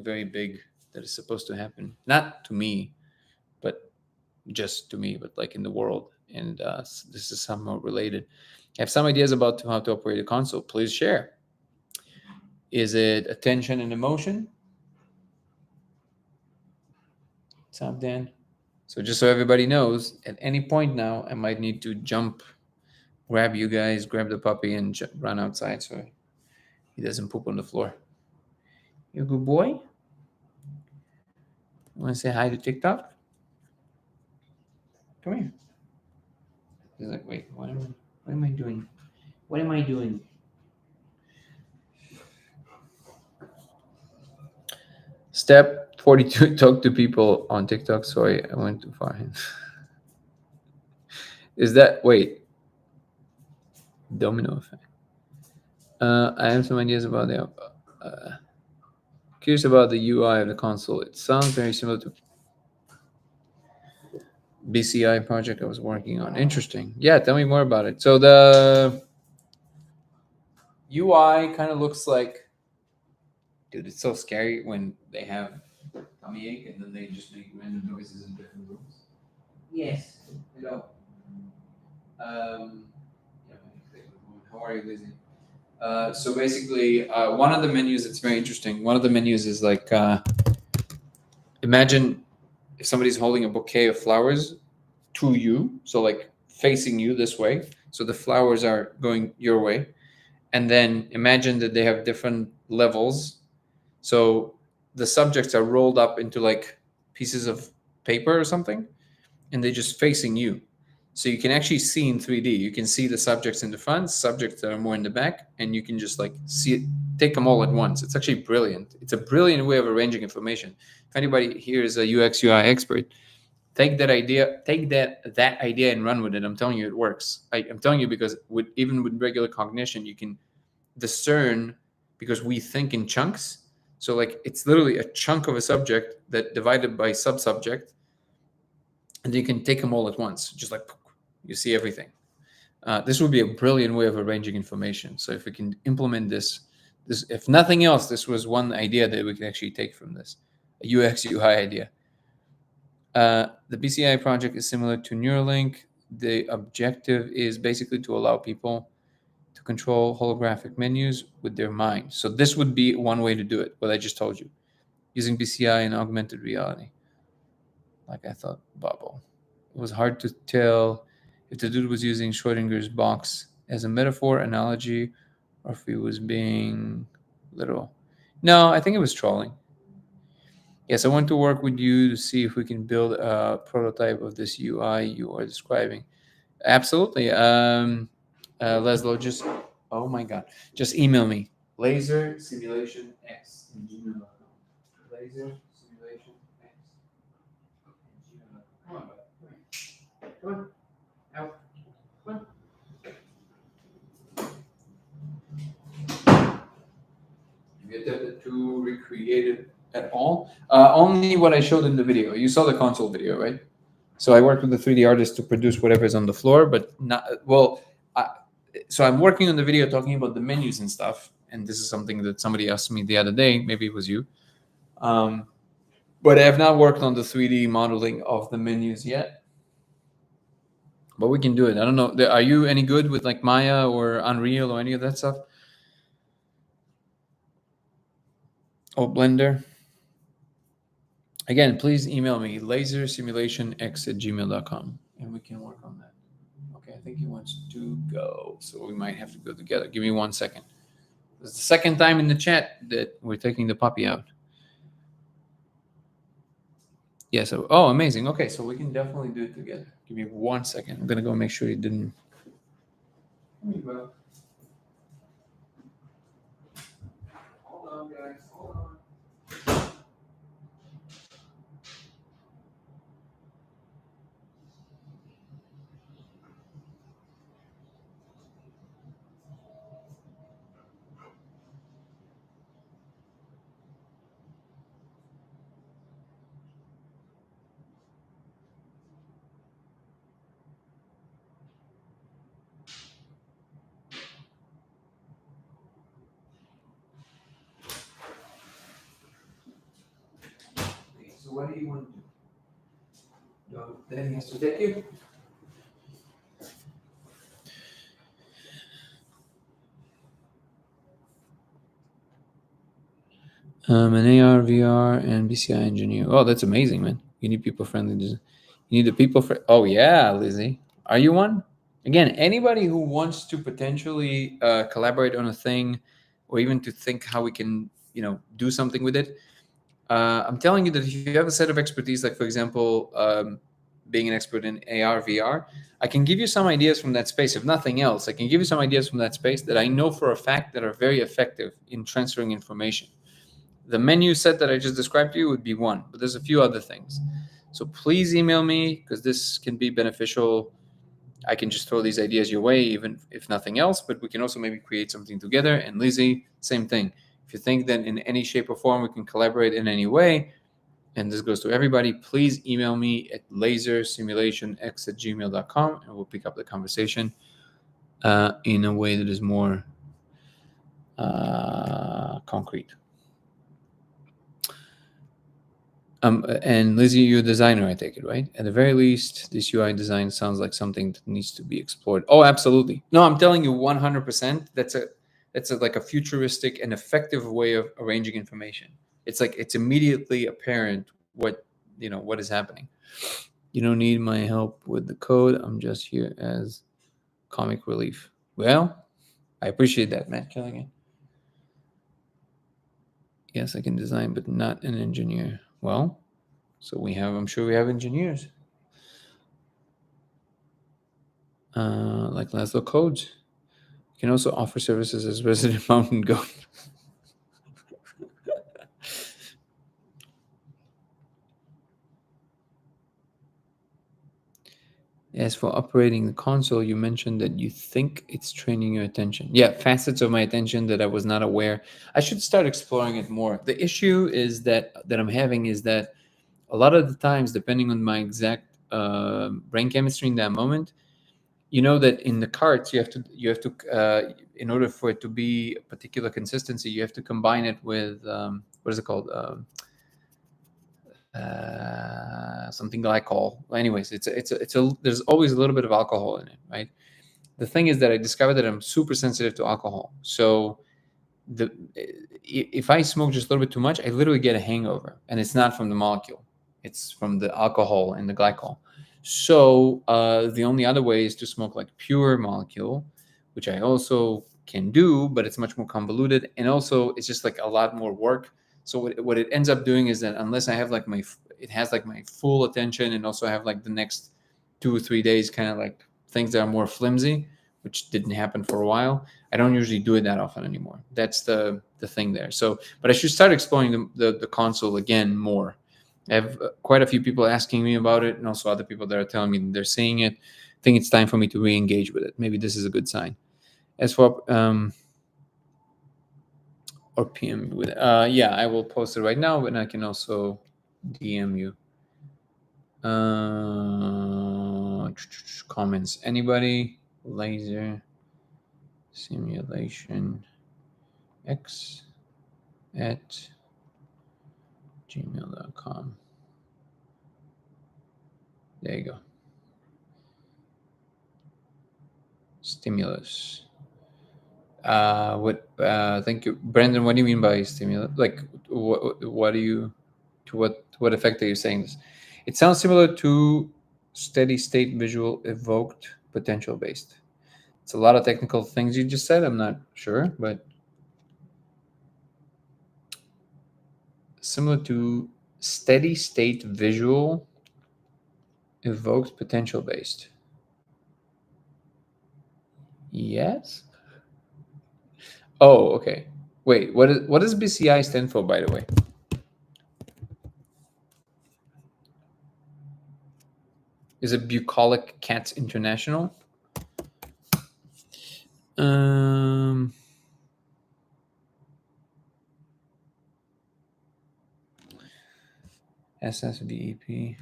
very big that is supposed to happen. Not to me, but just to me, but like in the world. And this is somewhat related. I have some ideas about how to operate a console. Please share. Is it attention and emotion? What's up, Dan? So just so everybody knows, at any point now, I might need to jump, grab you guys, grab the puppy, and run outside so he doesn't poop on the floor. You a good boy? You want to say hi to TikTok? Come here. He's like, wait, what am I doing? What am I doing? Step 42, talk to people on TikTok. Sorry, I went too far. Is that, wait, domino effect. I have some ideas about the curious about the UI of the console. It sounds very similar to BCI project I was working on. Interesting. Yeah, tell me more about it. So the UI kind of looks like, dude, it's so scary when they have tummy ache and then they just make random noises in different rooms. Yes. Hello. How are you, Lizzie? So basically, one of the menus that's very interesting. One of the menus is like, imagine if somebody's holding a bouquet of flowers to you, so like facing you this way. So the flowers are going your way. And then imagine that they have different levels. So the subjects are rolled up into like pieces of paper or something, and they're just facing you. So you can actually see in 3D. You can see the subjects in the front, subjects that are more in the back, and you can just like see it, take them all at once. It's actually brilliant. It's a brilliant way of arranging information. If anybody here is a UX UI expert, take that idea and run with it. I'm telling you, it works. I'm telling you, because even with regular cognition, you can discern, because we think in chunks. So like it's literally a chunk of a subject that divided by sub-subject, and you can take them all at once. Just like you see everything. This would be a brilliant way of arranging information. So if we can implement this, This, if nothing else, this was one idea that we could actually take from this, a UX UI idea. The BCI project is similar to Neuralink. The objective is basically to allow people to control holographic menus with their mind. So this would be one way to do it, what I just told you, using BCI and augmented reality. Like I thought, bubble. It was hard to tell if the dude was using Schrodinger's box as a metaphor, analogy, or if he was being literal. No, I think it was trolling. Yes, I want to work with you to see if we can build a prototype of this UI you are describing. Absolutely. Laszlo, just, oh my God, just email me. Laser simulation X at gmail.com. Laser simulation X at gmail.com. Come on, bud. Come on. Out. Come on. Have you attempted to recreate it at all? Only what I showed in the video. You saw the console video, right? So I worked with the 3D artist to produce whatever is on the floor, but not well. So I'm working on the video talking about the menus and stuff, and this is something that somebody asked me the other day. Maybe it was you, but I have not worked on the 3D modeling of the menus yet. But we can do it. I don't know. Are you any good with like Maya or Unreal or any of that stuff? Oh, Blender. Again, please email me lasersimulationx@gmail.com and we can work on that. Okay, I think he wants to go, so we might have to go together. Give me 1 second. This is the second time in the chat that we're taking the puppy out. Yeah, so, oh, amazing. Okay, so we can definitely do it together. Give me 1 second. I'm going to go make sure he didn't. Hold on, guys. Hold on. So what do you want to do? Then has to take you. An AR, VR, and BCI engineer. Oh, that's amazing, man. You need people friendly. You need the people for. Oh yeah, Lizzie, are you one? Again, anybody who wants to potentially collaborate on a thing, or even to think how we can, do something with it. I'm telling you that if you have a set of expertise, like for example, being an expert in AR, VR, I can give you some ideas from that space. If nothing else, I can give you some ideas from that space that I know for a fact that are very effective in transferring information. The menu set that I just described to you would be one, but there's a few other things. So please email me because this can be beneficial. I can just throw these ideas your way, even if nothing else, but we can also maybe create something together. And Lizzie, same thing. If you think that in any shape or form we can collaborate in any way, and this goes to everybody, please email me at lasersimulationx@gmail.com and we'll pick up the conversation in a way that is more concrete. And Lizzie, you're a designer, I take it, right? At the very least, this UI design sounds like something that needs to be explored. Oh, absolutely. No, I'm telling you 100%. That's like a futuristic and effective way of arranging information. It's like it's immediately apparent what is happening. You don't need my help with the code. I'm just here as comic relief. Well, I appreciate that, Matt Killigan. Yes, I can design, but not an engineer. Well, so I'm sure we have engineers. Like Laszlo Codes. You can also offer services as Resident Mountain Goat. As for operating the console, you mentioned that you think it's training your attention. Yeah, facets of my attention that I was not aware. I should start exploring it more. The issue is that I'm having is that a lot of the times, depending on my exact brain chemistry in that moment, you know that in the carts you have to in order for it to be a particular consistency, you have to combine it with what is it called, something glycol. Well, anyways, there's always a little bit of alcohol in it, right? The thing is that I discovered that I'm super sensitive to alcohol. So if I smoke just a little bit too much, I literally get a hangover, and it's not from the molecule; it's from the alcohol and the glycol. So the only other way is to smoke like pure molecule, which I also can do, but it's much more convoluted, and also it's just like a lot more work. So what it ends up doing is that unless I have like it has like my full attention, and also I have like the next 2 or 3 days kind of like things that are more flimsy, which didn't happen for a while. I don't usually do it that often anymore. That's the thing there. So, but I should start exploring the console again more. I have quite a few people asking me about it, and also other people that are telling me that they're seeing it. I think it's time for me to re-engage with it. Maybe this is a good sign. As for or PM with yeah, I will post it right now, and I can also DM you. Comments. Anybody? Laser simulation x at gmail.com. There you go. Stimulus. Thank you, Brandon. What do you mean by stimulus? Like, what do you, to what effect are you saying this? It sounds similar to steady state visual evoked potential based. It's a lot of technical things you just said. I'm not sure, but similar to steady state visual evoked potential based. Yes. Oh, okay. Wait, what does BCI stand for, by the way? Is it Bucolic Cats International? Um, SSVEP.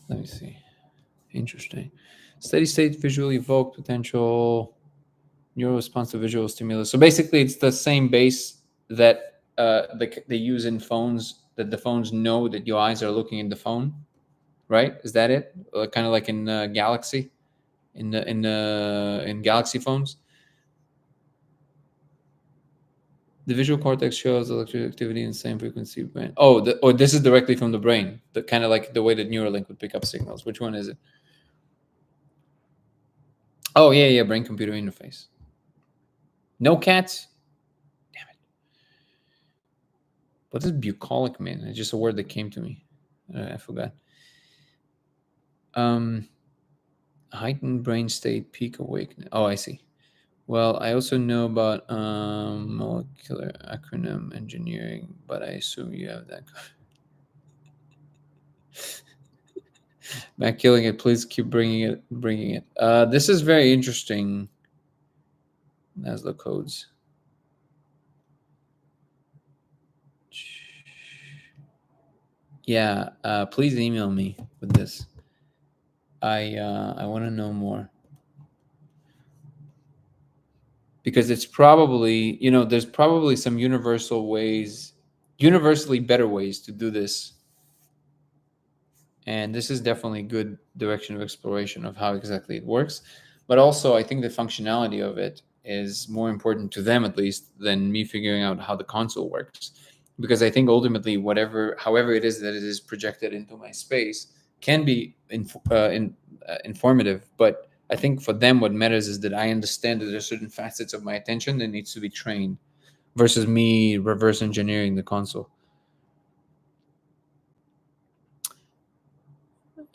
Let me see. Interesting. Steady state visually evoked potential neuroresponsive visual stimulus. So basically, it's the same base that they use in phones, that the phones know that your eyes are looking at the phone, right? Is that it? Kind of like in Galaxy, in Galaxy phones. The visual cortex shows electrical activity in the same frequency brain. Oh, this is directly from the brain. The kind of like the way that Neuralink would pick up signals. Which one is it? Oh yeah, brain computer interface. No cats. Damn it. What does bucolic mean? It's just a word that came to me. I forgot. Heightened brain state, peak awakening. Oh, I see. Well, I also know about molecular acronym engineering, but I assume you have that. Matt killing it. Please keep bringing it. This is very interesting. NASLA codes. Yeah, please email me with this. I want to know more, because it's probably, there's probably some universally better ways to do this, and this is definitely a good direction of exploration of how exactly it works. But also, I think the functionality of it is more important to them, at least, than me figuring out how the console works, because I think ultimately, however it is that it is projected into my space can be informative. But I think for them, what matters is that I understand that there are certain facets of my attention that needs to be trained, versus me reverse engineering the console.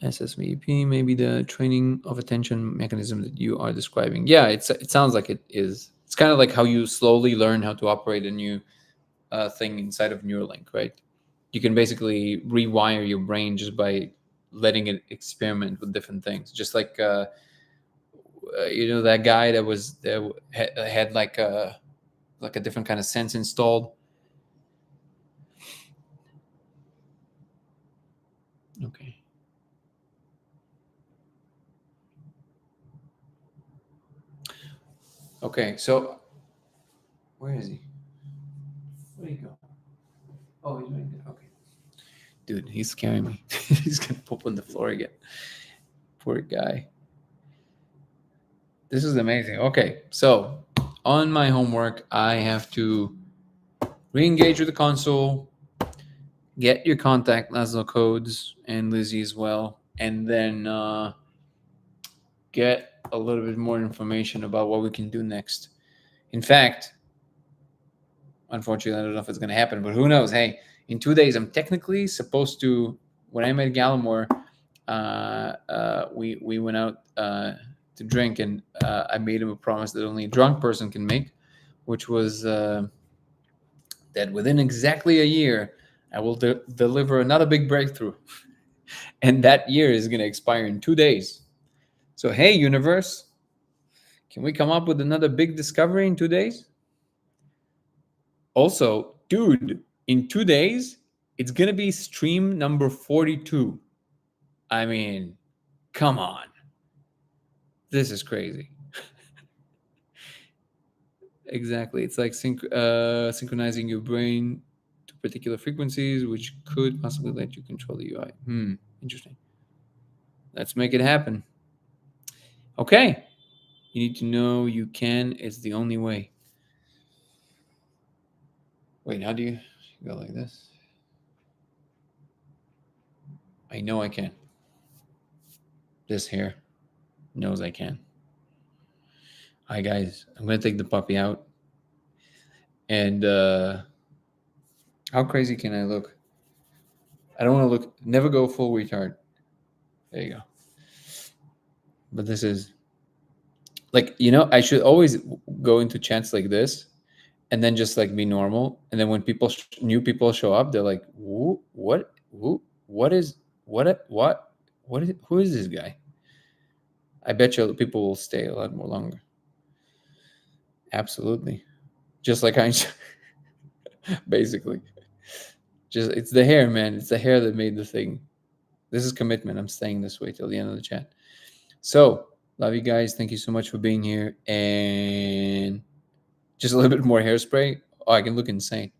SSVP, maybe the training of attention mechanism that you are describing. Yeah, it sounds like it is. It's kind of like how you slowly learn how to operate a new thing inside of Neuralink, right? You can basically rewire your brain just by letting it experiment with different things. Just like that guy that had like a different kind of sense installed. Okay. Okay, so where is he? Where did he go? Oh, he's right there. Okay. Dude, he's scaring me. He's gonna poop on the floor again. Poor guy. This is amazing. Okay, so on my homework, I have to re-engage with the console, get your contact Laszlo codes and Lizzie as well, and then get a little bit more information about what we can do next. In fact, unfortunately, I don't know if it's going to happen, but who knows? Hey, in 2 days, I'm technically supposed to. When I met Gallimore, we went out to drink, and I made him a promise that only a drunk person can make, which was that within exactly a year, I will deliver another big breakthrough, and that year is going to expire in 2 days. So hey, universe, can we come up with another big discovery in 2 days? Also, dude, in 2 days, it's going to be stream number 42. I mean, come on. This is crazy. Exactly. It's like synchronizing your brain to particular frequencies, which could possibly let you control the UI. Interesting. Let's make it happen. Okay. You need to know you can. It's the only way. Wait, how do you go like this? I know I can. This hair knows I can. Hi, guys. I'm going to take the puppy out. And how crazy can I look? I don't want to look, never go full retard. There you go. But this is like, I should always go into chats like this and then just like be normal. And then when new people show up, they're like, who is this guy? I bet you people will stay a lot more longer. Absolutely. Just like Einstein. Basically. Just it's the hair, man. It's the hair that made the thing. This is commitment. I'm staying this way till the end of the chat. So, love you guys. Thank you so much for being here. And just a little bit more hairspray. Oh, I can look insane.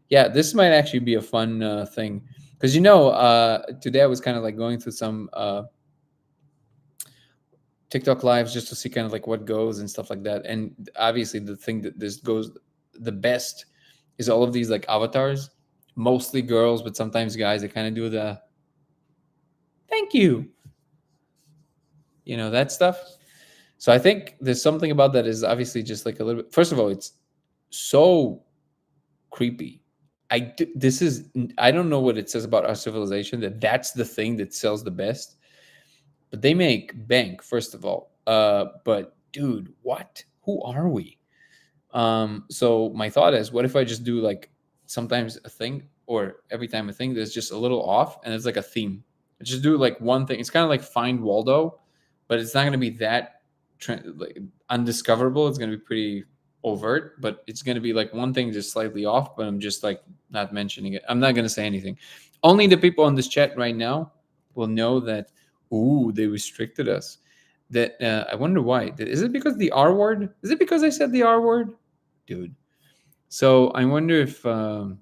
Yeah, this might actually be a fun thing. Because, today I was kind of like going through some TikTok lives just to see kind of like what goes and stuff like that. And obviously, the thing that this goes the best is all of these like avatars, mostly girls, but sometimes guys that kind of do the thank you, that stuff. So I think there's something about that is obviously just like a little bit. First of all, it's so creepy. I don't know what it says about our civilization that that's the thing that sells the best, but they make bank first of all. But dude, what? Who are we? So my thought is, what if I just do like sometimes a thing or every time a thing that's just a little off and it's like a theme. I just do like one thing. It's kind of like Find Waldo, but it's not going to be that like undiscoverable. It's going to be pretty overt, but it's going to be like one thing just slightly off, but I'm just like not mentioning it. I'm not going to say anything. Only the people on this chat right now will know that, ooh, they restricted us. That I wonder why. Is it because the R word? Is it because I said the R word? Dude. So I wonder if and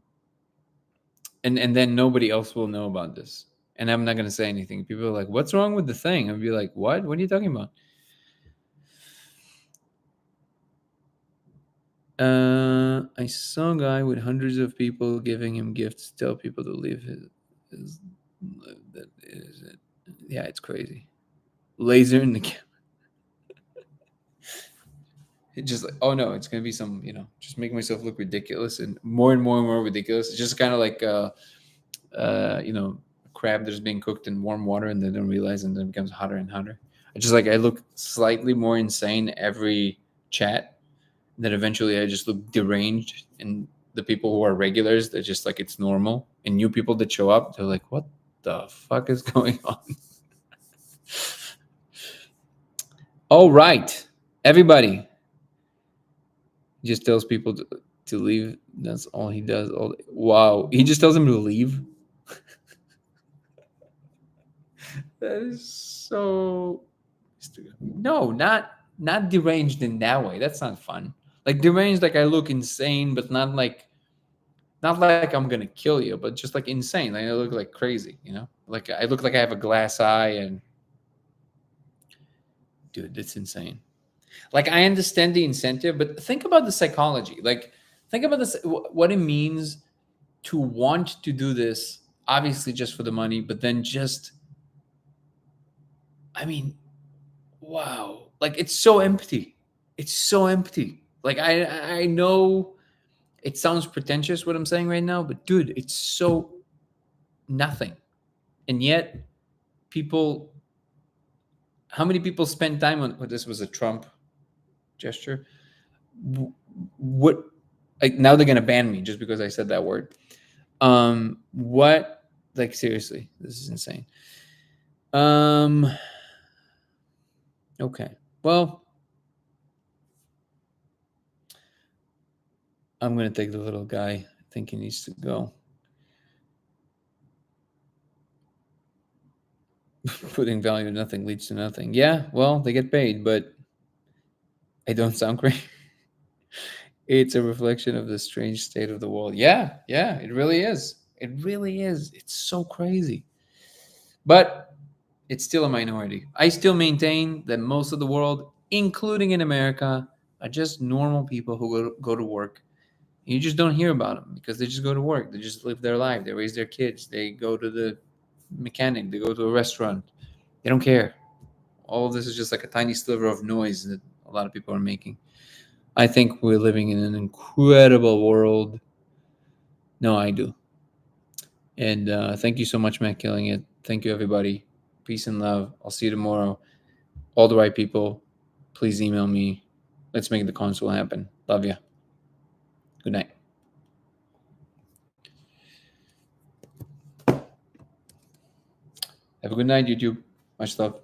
then nobody else will know about this. And I'm not gonna say anything. People are like, what's wrong with the thing? I'll be like, what? What are you talking about? I saw a guy with hundreds of people giving him gifts, tell people to leave his that is it. Yeah, it's crazy. Laser in the camera. It just like, oh no, it's gonna be some, just make myself look ridiculous and more ridiculous. It's just kind of like crab that's being cooked in warm water and they don't realize and then it becomes hotter and hotter. I look slightly more insane every chat. That eventually I just look deranged, and the people who are regulars, they're just like it's normal. And new people that show up, they're like, what the fuck is going on? All right, everybody. He just tells people to leave. That's all he does. Wow. He just tells them to leave. That is so... No, not not deranged in that way. That's not fun. Like deranged, like I look insane, but not like I'm gonna kill you, but just like insane. Like I look like crazy, you know? Like I look like I have a glass eye, and dude, it's insane. Like I understand the incentive, but think about the psychology. Like think about this, what it means to want to do this, obviously just for the money, but then just, I mean, wow, like it's so empty. It's so empty. Like I know it sounds pretentious what I'm saying right now, but dude, it's so nothing. And yet people, how many people spend time on, this was a Trump gesture. What, like now they're gonna ban me just because I said that word. What, like seriously, this is insane. Okay. Well, I'm gonna take the little guy. I think he needs to go. Putting value in nothing leads to nothing. Yeah, well, they get paid, but I don't sound great. It's a reflection of the strange state of the world. Yeah, yeah, it really is. It really is. It's so crazy. But it's still a minority. I still maintain that most of the world, including in America, are just normal people who go to work. You just don't hear about them because they just go to work. They just live their life. They raise their kids. They go to the mechanic. They go to a restaurant. They don't care. All of this is just like a tiny sliver of noise that a lot of people are making. I think we're living in an incredible world. No, I do. And thank you so much, Matt Killing It. Thank you, everybody. Peace and love. I'll see you tomorrow. All the right people, please email me. Let's make the console happen. Love you. Good night. Have a good night, YouTube. Much love.